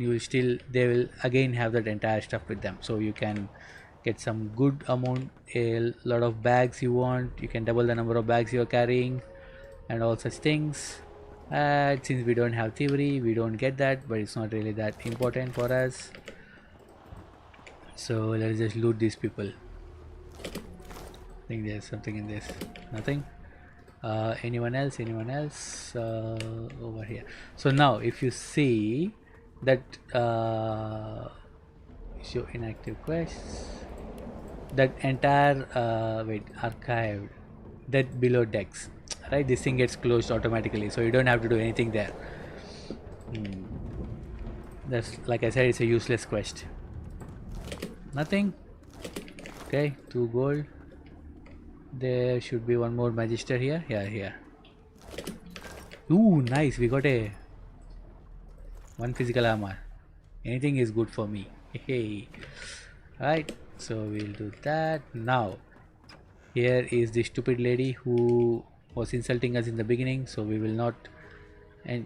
they will again have that entire stuff with them, so you can get some good amount, a lot of bags you want, you can double the number of bags you are carrying and all such things. Since we don't have thievery, we don't get that, but it's not really that important for us, so let's just loot these people. I think there's something in this. Nothing. Anyone else over here? So now if you see that show inactive quests, that entire archived, that below decks, right, this thing gets closed automatically, so you don't have to do anything there. That's, like I said, it's a useless quest. Nothing. Okay, 2 gold. There should be one more magister here. Yeah, here. Ooh, nice. We got a one physical armor. Anything is good for me. Hey. Right. So we'll do that. Now, here is the stupid lady who was insulting us in the beginning. So we will not and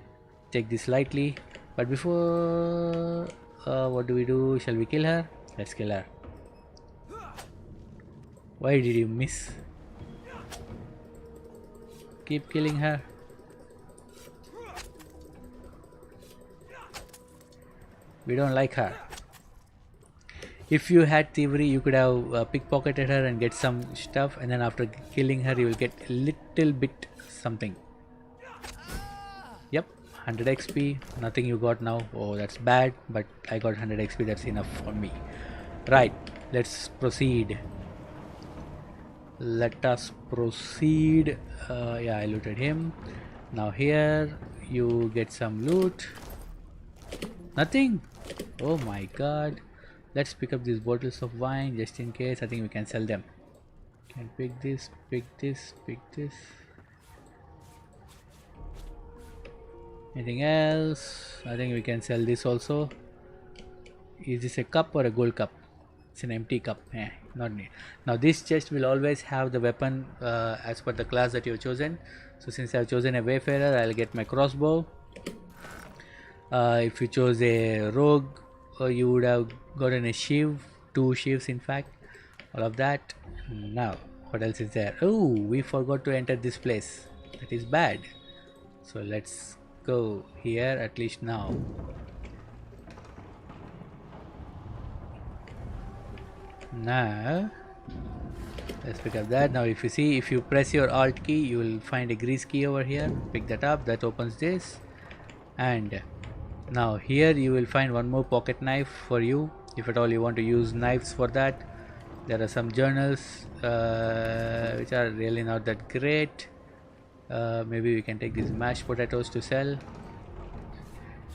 take this lightly. But before, what do we do? Shall we kill her? Let's kill her. Why did you miss? Keep killing her. We don't like her. If you had thievery, you could have pickpocketed her and get some stuff, and then after killing her, you will get a little bit something. Yep, 100 XP. Nothing you got now. Oh, that's bad, but I got 100 XP. That's enough for me. Right, let's proceed. Let us proceed. Yeah, I looted him. Now here you get some loot. Nothing. Oh my god. Let's pick up these bottles of wine just in case. I think we can sell them. Can pick this, pick this, pick this. Anything else? I think we can sell this also. Is this a cup or a gold cup? It's an empty cup. Not need. Now this chest will always have the weapon as per the class that you have chosen. So since I have chosen a wayfarer, I'll get my crossbow. If you chose a rogue, you would have gotten a shiv, 2 shivs in fact, all of that. Now what else is there? Oh, we forgot to enter this place. That is bad. So let's go here at least now. Now let's pick up that. Now if you see, if you press your alt key, you will find a grease key over here. Pick that up. That opens this. And now here you will find one more pocket knife for you, if at all you want to use knives for that. There are some journals which are really not that great. Maybe we can take these mashed potatoes to sell.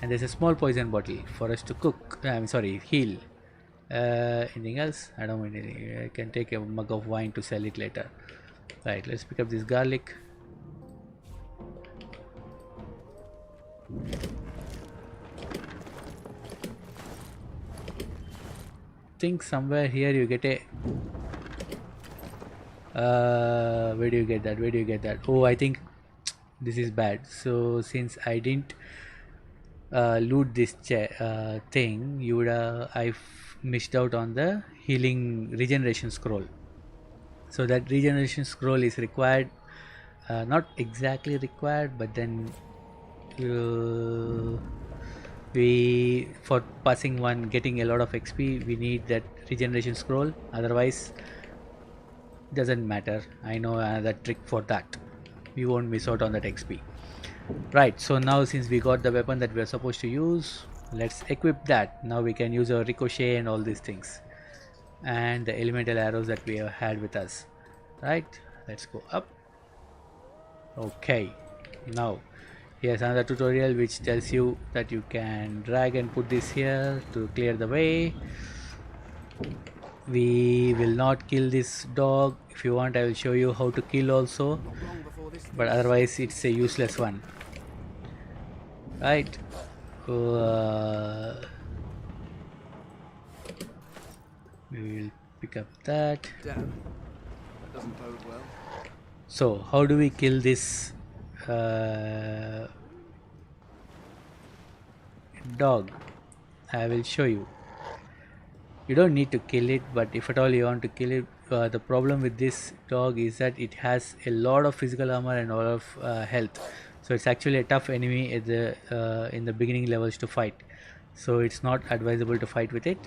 And there's a small poison bottle for us to cook. I'm sorry, heal. Anything else? I don't want anything. I can take a mug of wine to sell it later. Right, let's pick up this garlic. Think somewhere here you get a where do you get that? Where do you get that? Oh, I think this is bad. So since I didn't loot this thing, you would I missed out on the healing regeneration scroll. So that regeneration scroll is required, not exactly required, but then we, for passing one, getting a lot of XP, we need that regeneration scroll. Otherwise doesn't matter. I know another trick for that. We won't miss out on that XP. Right, so now since we got the weapon that we are supposed to use, let's equip that. Now we can use our ricochet and all these things, and the elemental arrows that we have had with us. Right, let's go up. Okay, now here's another tutorial which tells you that you can drag and put this here to clear the way. We will not kill this dog. If you want, I will show you how to kill also, but otherwise it's a useless one. Right, we will pick up that. Damn, that doesn't bode well. So how do we kill this dog? I will show you. You don't need to kill it, but if at all you want to kill it, the problem with this dog is that it has a lot of physical armor and a lot of health. So it's actually a tough enemy at the in the beginning levels to fight. So it's not advisable to fight with it.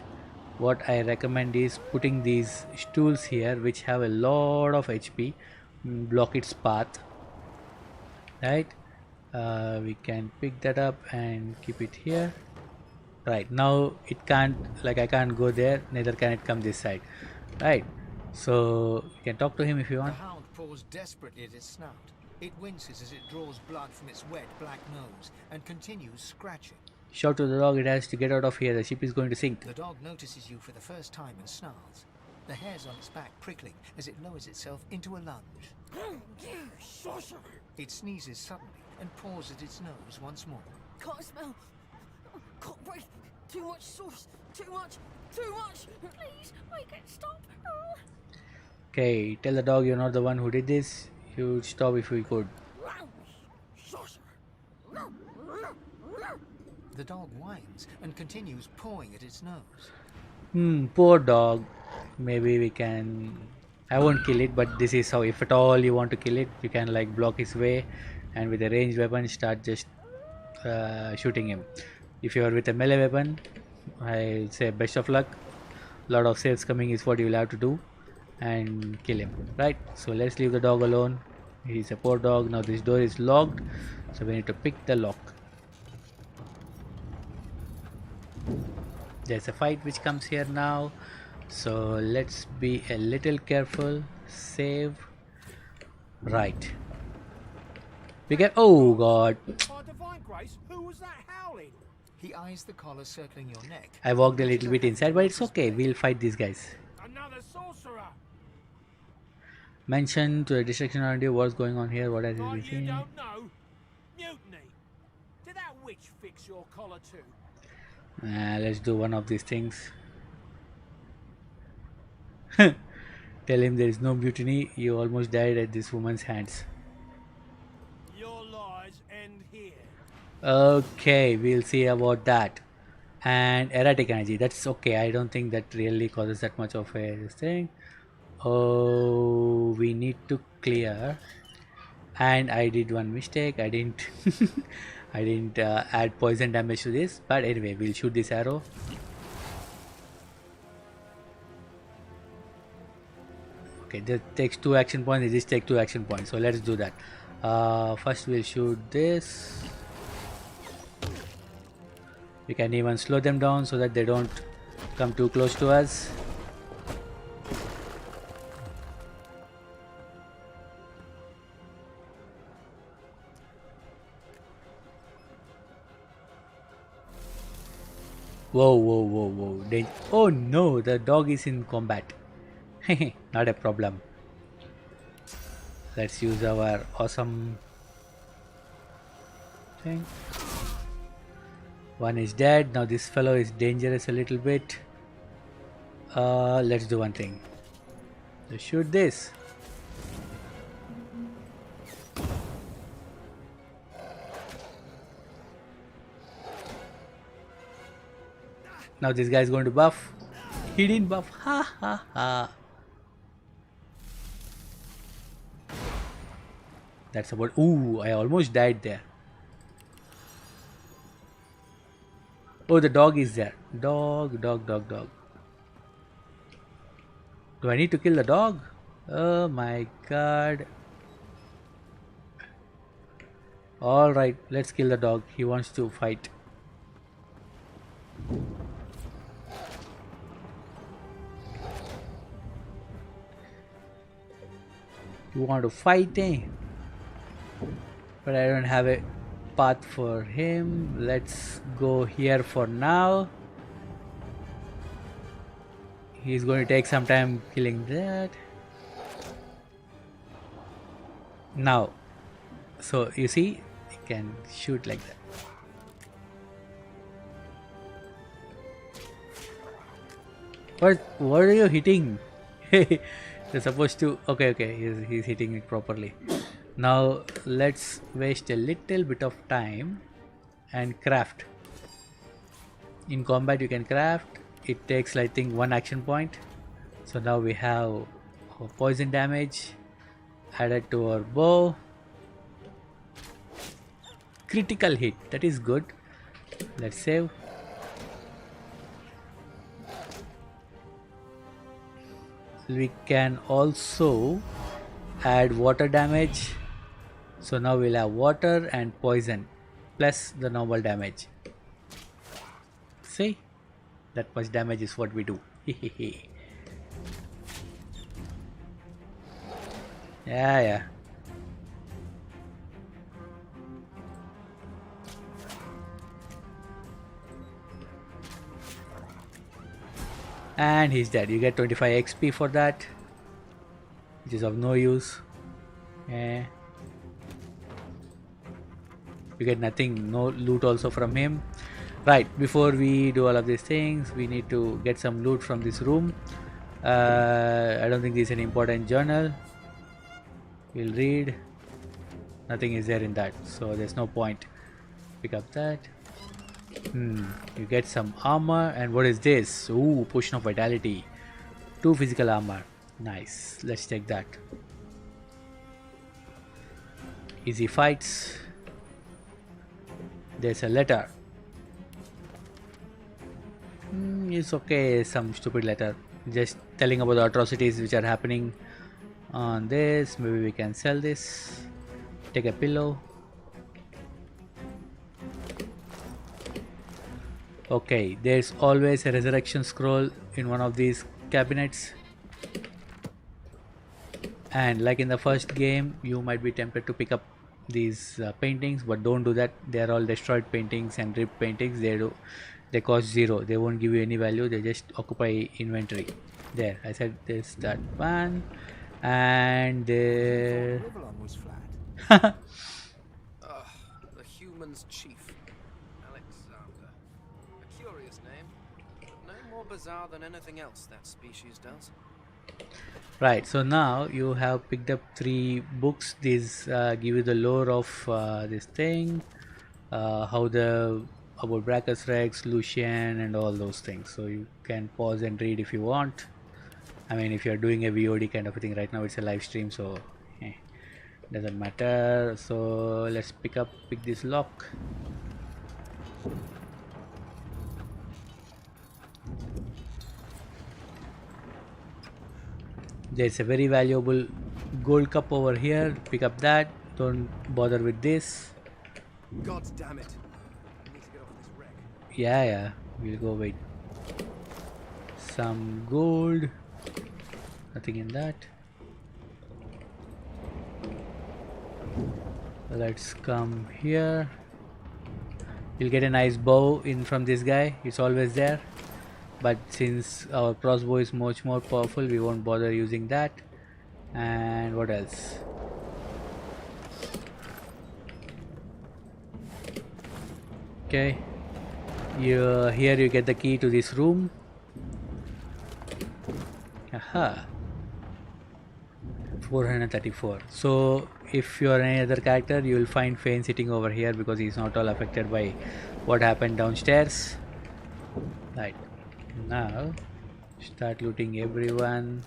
What I recommend is putting these stools here which have a lot of HP, block its path. Right, we can pick that up and keep it here. Right, now it can't, like I can't go there, neither can it come this side. Right, so you can talk to him if you want. The hound paws desperately at its snout. It winces as it draws blood from its wet black nose and continues scratching. Shout to the dog, it has to get out of here, the ship is going to sink. The dog notices you for the first time and snarls. the hairs on its back prickling as it lowers itself into a lunge. It sneezes suddenly and paws at its nose once more. Can't smell. Can't breathe. Too much sauce. Too much. Too much. Please, make it stop. Okay, tell the dog you're not the one who did this. You'd stop if we could. The dog whines and continues pawing at its nose. Poor dog. Maybe we can... I won't kill it, but this is how, if at all you want to kill it, you can like block his way and with a ranged weapon start just shooting him. If you are with a melee weapon, I'll say best of luck. Lot of saves coming is what you will have to do and kill him, right? So let's leave the dog alone. He's a poor dog. Now this door is locked, so we need to pick the lock. There's a fight which comes here now, so let's be a little careful. Save. Right, we get... oh god, Divine Grace, who was that howling? He eyes the collar circling your neck. I walked a little bit inside, but it's okay, we'll fight these guys. Another sorcerer. Mention to the distraction around you what's going on here. What has he Like you seen? don't know. Mutiny. Did that witch fix your collar too? Let's do one of these things. Tell him there is no mutiny. You almost died at this woman's hands. Your lies end here. Okay, we'll see about that. And erratic energy, that's okay. I don't think that really causes that much of a thing. Oh, we need to clear. And I did one mistake. I didn't I didn't add poison damage to this, but anyway, we'll shoot this arrow. Okay, that takes 2 action points. This takes 2 action points, so let's do that. First we'll shoot this. We can even slow them down so that they don't come too close to us. Whoa, whoa, whoa, whoa. Oh no, the dog is in combat. Not a problem. Let's use our awesome thing. One is dead. Now this fellow is dangerous a little bit. Let's do one thing. Let's shoot this. Now this guy is going to buff. He didn't buff. Ha ha ha. That's about... ooh, I almost died there. Oh, the dog is there. Dog, dog, dog, dog. Do I need to kill the dog? Oh my god. Alright, let's kill the dog. He wants to fight. You want to fight, eh? But I don't have a path for him. Let's go here for now. He's going to take some time killing that. Now, so you see, you can shoot like that. What are you hitting? You're supposed to... okay, he's hitting it properly. Now let's waste a little bit of time and craft. In combat you can craft. It takes, I think, 1 action point. So now we have poison damage added to our bow. Critical hit, that is good. Let's save. We can also add water damage. So now we'll have water and poison plus the normal damage. See? That much damage is what we do. Yeah. And he's dead. You get 25 XP for that, which is of no use. Yeah. You get nothing, no loot also from him. Right, before we do all of these things, we need to get some loot from this room. I don't think there's an important journal. We'll read. Nothing is there in that, so there's no point. Pick up that. You get some armor, and what is this? Ooh, potion of vitality. 2 physical armor. Nice. Let's take that. Easy fights. There's a letter. It's okay, some stupid letter. Just telling about the atrocities which are happening on this. Maybe we can sell this. Take a pillow. Okay, there's always a resurrection scroll in one of these cabinets. And like in the first game, you might be tempted to pick up these paintings, but don't do that. They are all destroyed paintings and ripped paintings. They cost 0. They won't give you any value. They just occupy inventory. There, I said there's that one, and there. The human's chief, Alexander. A curious name, but no more bizarre than anything else that species does. Right, so now you have picked up 3 books. These give you the lore of this thing, about Brachus Rex, Lucian, and all those things. So you can pause and read if you want. I mean, if you're doing a VOD kind of a thing, right now it's a live stream, so doesn't matter. So let's pick this lock. There's a very valuable gold cup over here. Pick up that. Don't bother with this. God damn it. I need to get off this wreck. Yeah, we'll go wait. Some gold. Nothing in that. Let's come here. You'll get a nice bow in from this guy. It's always there. But since our crossbow is much more powerful, we won't bother using that. And what else? Okay. Here you get the key to this room. Aha. 434. So if you are any other character, you will find Fane sitting over here because he's not all affected by what happened downstairs. Right. Now start looting everyone.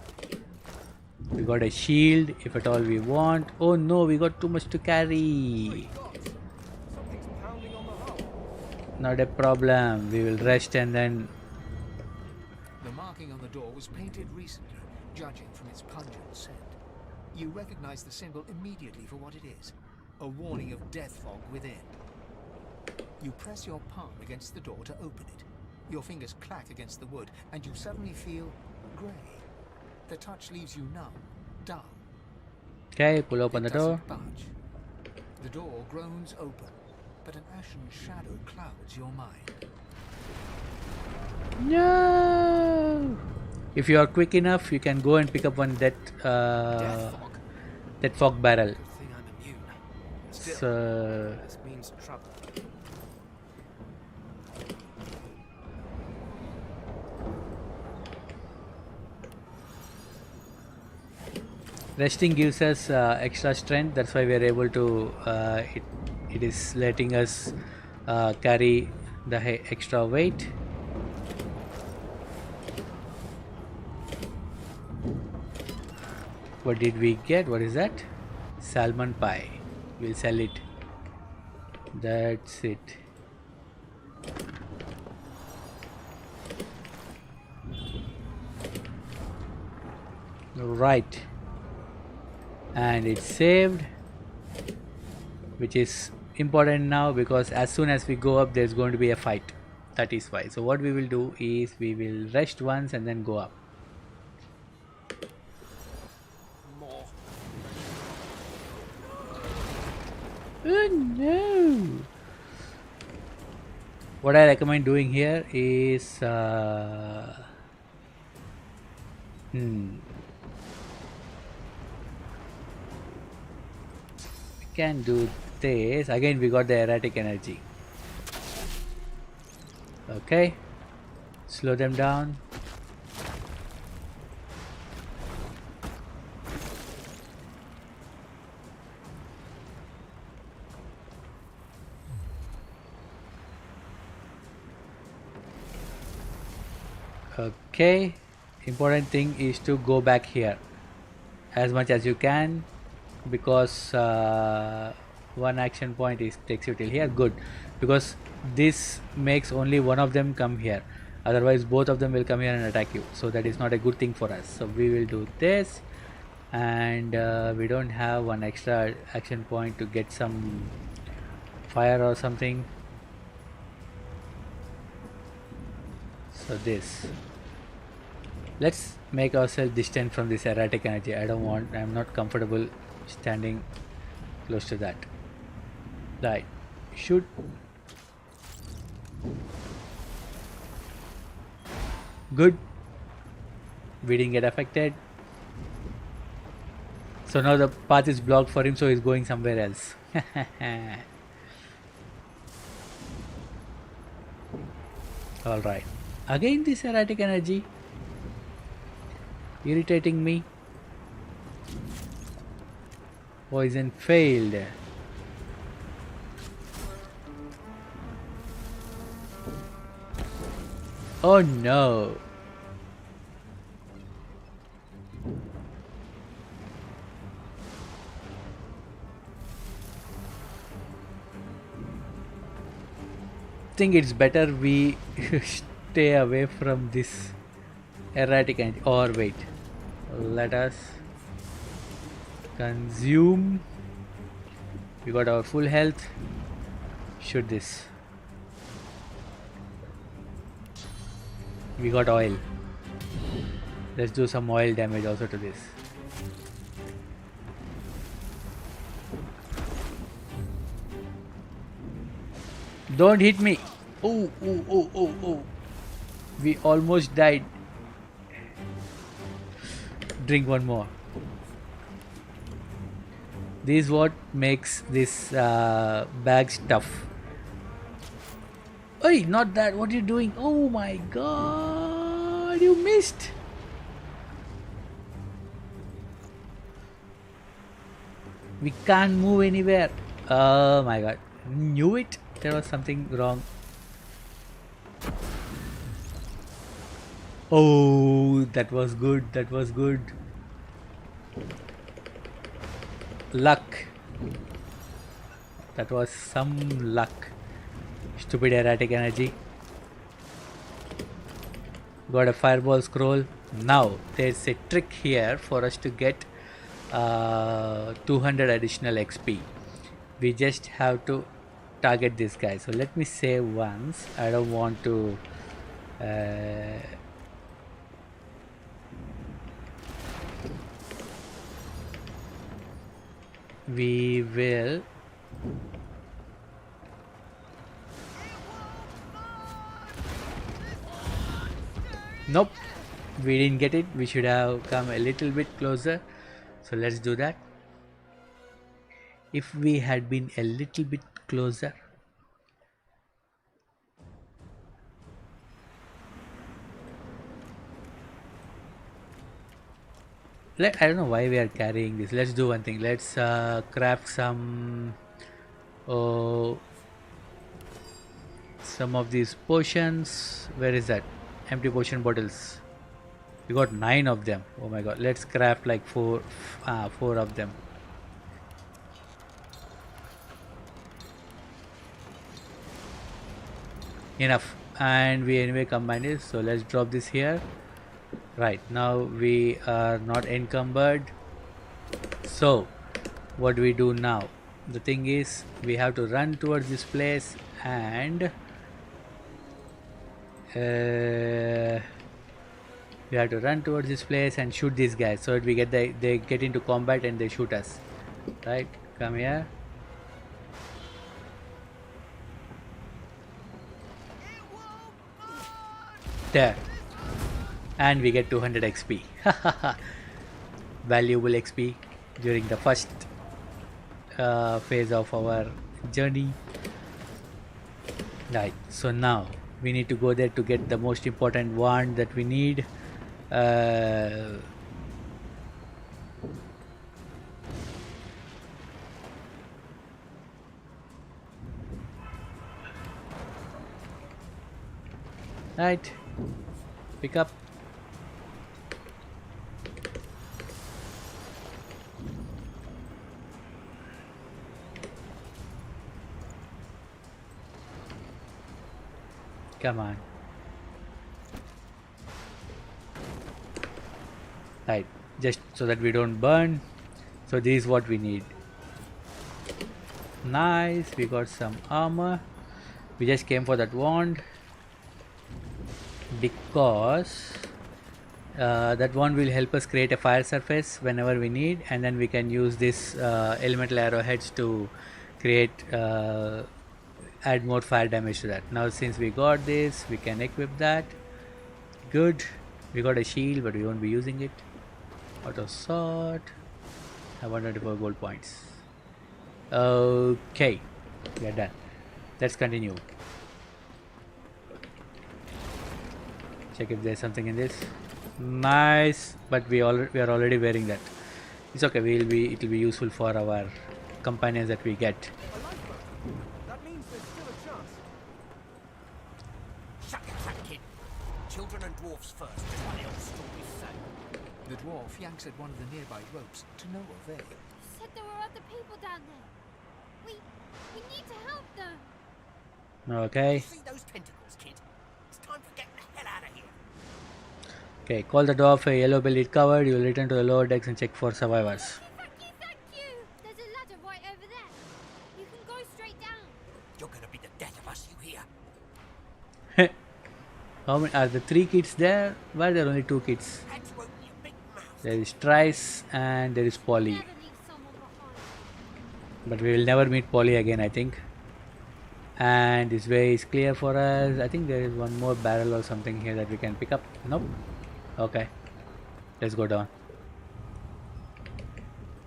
We got a shield if at all we want. Oh no, we got too much to carry. Not a problem. We will rest and then. The marking on the door was painted recently, judging from its pungent scent. You recognize the symbol immediately for what it is. A warning of death fog within. You press your palm against the door to open it. Your fingers clack against the wood, and you suddenly feel grey. The touch leaves you numb, dull. Okay, pull open the door. Budge. The door groans open, but an ashen shadow clouds your mind. No! If you are quick enough, you can go and pick up one that fog barrel. So This means trouble. resting gives us extra strength. That's why we are able to. It is letting us carry the extra weight. What did we get? What is that? Salmon pie. We'll sell it. That's it. Right. And it's saved, which is important now because as soon as we go up, there's going to be a fight. That is why. So what we will do is we will rest once and then go up. Oh no! What I recommend doing here is We can do this. Again, we got the erratic energy. Okay. Slow them down. Okay, important thing is to go back here as much as you can, because one action point takes you till here. Good, because this makes only one of them come here, otherwise both of them will come here and attack you, so that is not a good thing for us. So we will do this, and we don't have one extra action point to get some fire or something. So this, let's make ourselves distant from this erratic energy. I'm not comfortable standing close to that. Right, shoot. Good, we didn't get affected. So now the path is blocked for him, so he's going somewhere else. Alright, again this erratic energy irritating me. Poison failed. Oh no. Think it's better we stay away from this erratic energy. Or wait, let us consume. We got our full health. Shoot this. We got oil. Let's do some oil damage also to this. Don't hit me. Oh, oh, oh, oh, oh. We almost died. Drink one more. This is what makes this bags tough. Oi, not that. What are you doing? Oh my god. You missed. We can't move anywhere. Oh my god. Knew it. There was something wrong. Oh, that was good. That was good. Luck. That was some luck. Stupid erratic energy. Got a fireball scroll. Now there's a trick here for us to get 200 additional XP. We just have to target this guy. So let me save once. I don't want to we will nope, we didn't get it. We should have come a little bit closer. So let's do that. If we had been a little bit closer. I don't know why we are carrying this. Let's do one thing. Let's craft some of these potions. Where is that? Empty potion bottles. We got 9 of them. Oh my god. Let's craft like 4 of them. Enough. And we anyway combine it. So let's drop this here. Right, now we are not encumbered. So what do we do now? The thing is, we have to run towards this place, and we have to run towards this place and shoot these guys, so that we get they get into combat and they shoot us. Right, come here. There. and we get 200 XP. Valuable XP during the first phase of our journey. Right, so now we need to go there to get the most important wand that we need. Right, pick up. Come on. Right, just so that we don't burn. So this is what we need. Nice, we got some armor. We just came for that wand because that wand will help us create a fire surface whenever we need, and then we can use this elemental arrowheads to create add more fire damage to that. Now since we got this, we can equip that. Good, we got a shield but we won't be using it. Auto sword. I want 24 gold points. Okay, we are done. Let's continue. Check if there's something in this. Nice, but we are already wearing that. It's okay. It will be useful for our companions that we get. That means there's still a chance. Shut your trap, kid. Children and dwarfs first, as my old stories say. The dwarf yanks at one of the nearby ropes to no avail. Said there were other people down there. We need to help them. Okay. See those tentacles, kid? It's time to get the hell out of here. Okay, call the door for a yellow-bellied coward. You will return to the lower decks and check for survivors. Thank you. There's a ladder right over there. You can go straight down. You're gonna be the death of us, you hear? How many are the 3 kids there? Why are there only 2 kids? Heads won't you big mouth. There is Trice and there is Polly. Never leave someone behind. But we will never meet Polly again, I think. And this way is clear for us. I think there is one more barrel or something here that we can pick up. Nope. Okay, let's go down.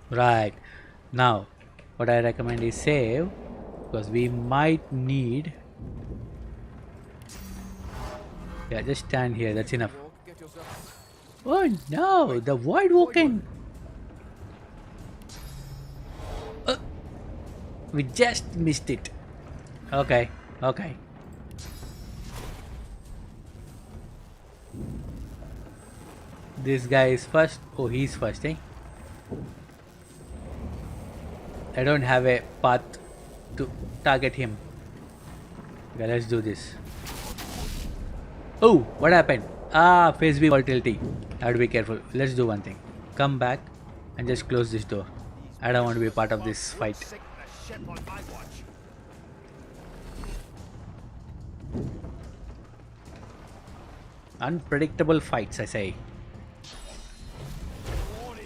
Right, now what I recommend is save, because we might need. Yeah, just stand here, that's enough. Oh no, the void walking. We just missed it. Okay. This guy is first. Oh, he's first, eh? I don't have a path to target him. Okay, let's do this. Oh, what happened? Ah, phase B volatility. I have to be careful. Let's do one thing. Come back and just close this door. I don't want to be a part of this fight. Unpredictable fights, I say.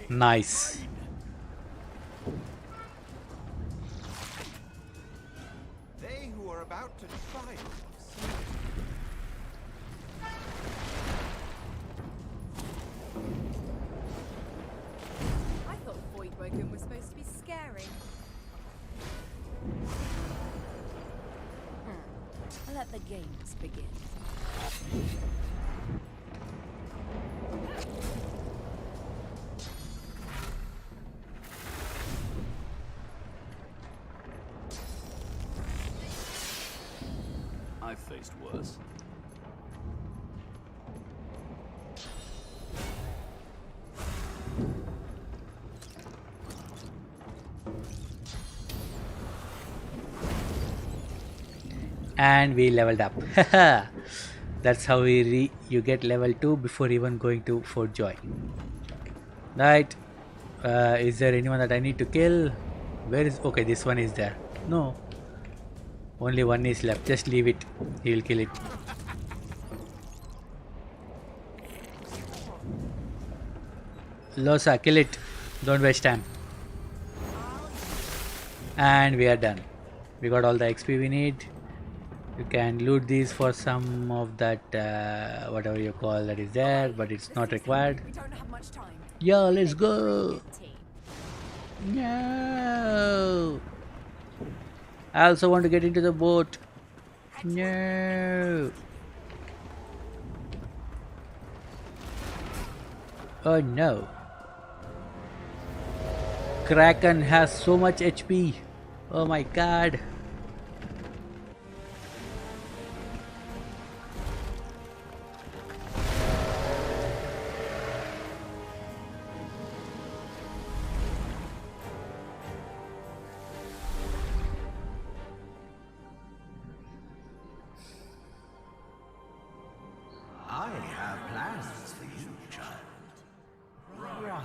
Nice. They who are about to triumph. I thought Voidwoken was supposed to be scary. Let the games begin. I've faced worse. And we leveled up. That's how you get level 2 before even going to Fort Joy. Right. Is there anyone that I need to kill? Where is... Okay, this one is there. No. Only one is left. Just leave it. He will kill it. Losa, kill it. Don't waste time. And we are done. We got all the XP we need. You can loot these for some of that whatever you call that is there, but it's not required. We don't have much time. Yeah, let's go. No. I also want to get into the boat. No. Oh no. Kraken has so much HP. Oh my god. I have plans for you, child. Rise.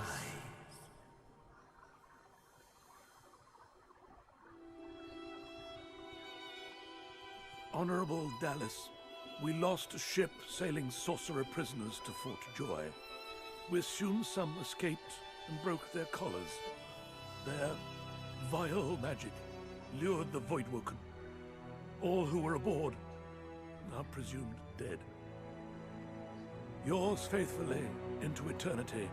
Honorable Dallas, we lost a ship sailing sorcerer prisoners to Fort Joy. We assume some escaped and broke their collars. Their vile magic lured the Voidwoken. All who were aboard are presumed dead. Yours faithfully into eternity,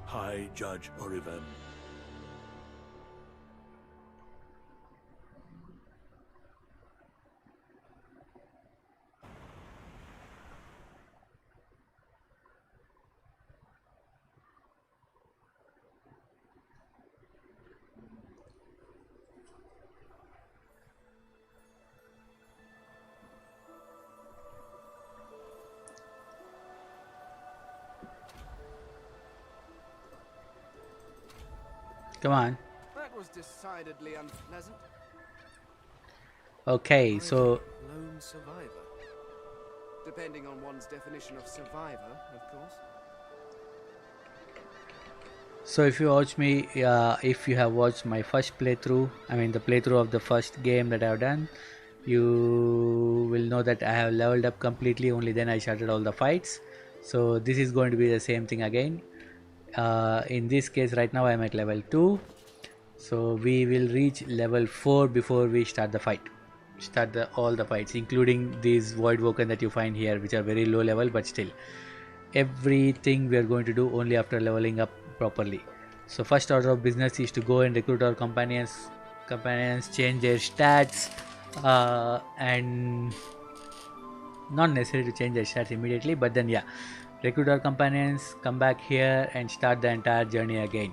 High Judge Oriven. Come on. That was decidedly unpleasant. Okay, so Lone survivor. Depending on one's definition of survivor, of course. so if you watch me, if you have watched my first playthrough, I mean the playthrough of the first game that I have done, you will know that I have leveled up completely. Only then I started all the fights. So this is going to be the same thing again. In this case, right now I am at level 2. So we will reach level 4 before we start the fight. Start all the fights, including these Voidwoken that you find here, which are very low level, but still. Everything we are going to do only after leveling up properly. So first order of business is to go and recruit our companions, change their stats, and not necessary to change their stats immediately, but then yeah, recruit our companions, come back here and start the entire journey again.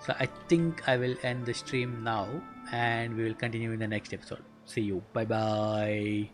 So I think I will end the stream now and we will continue in the next episode. See you. Bye bye.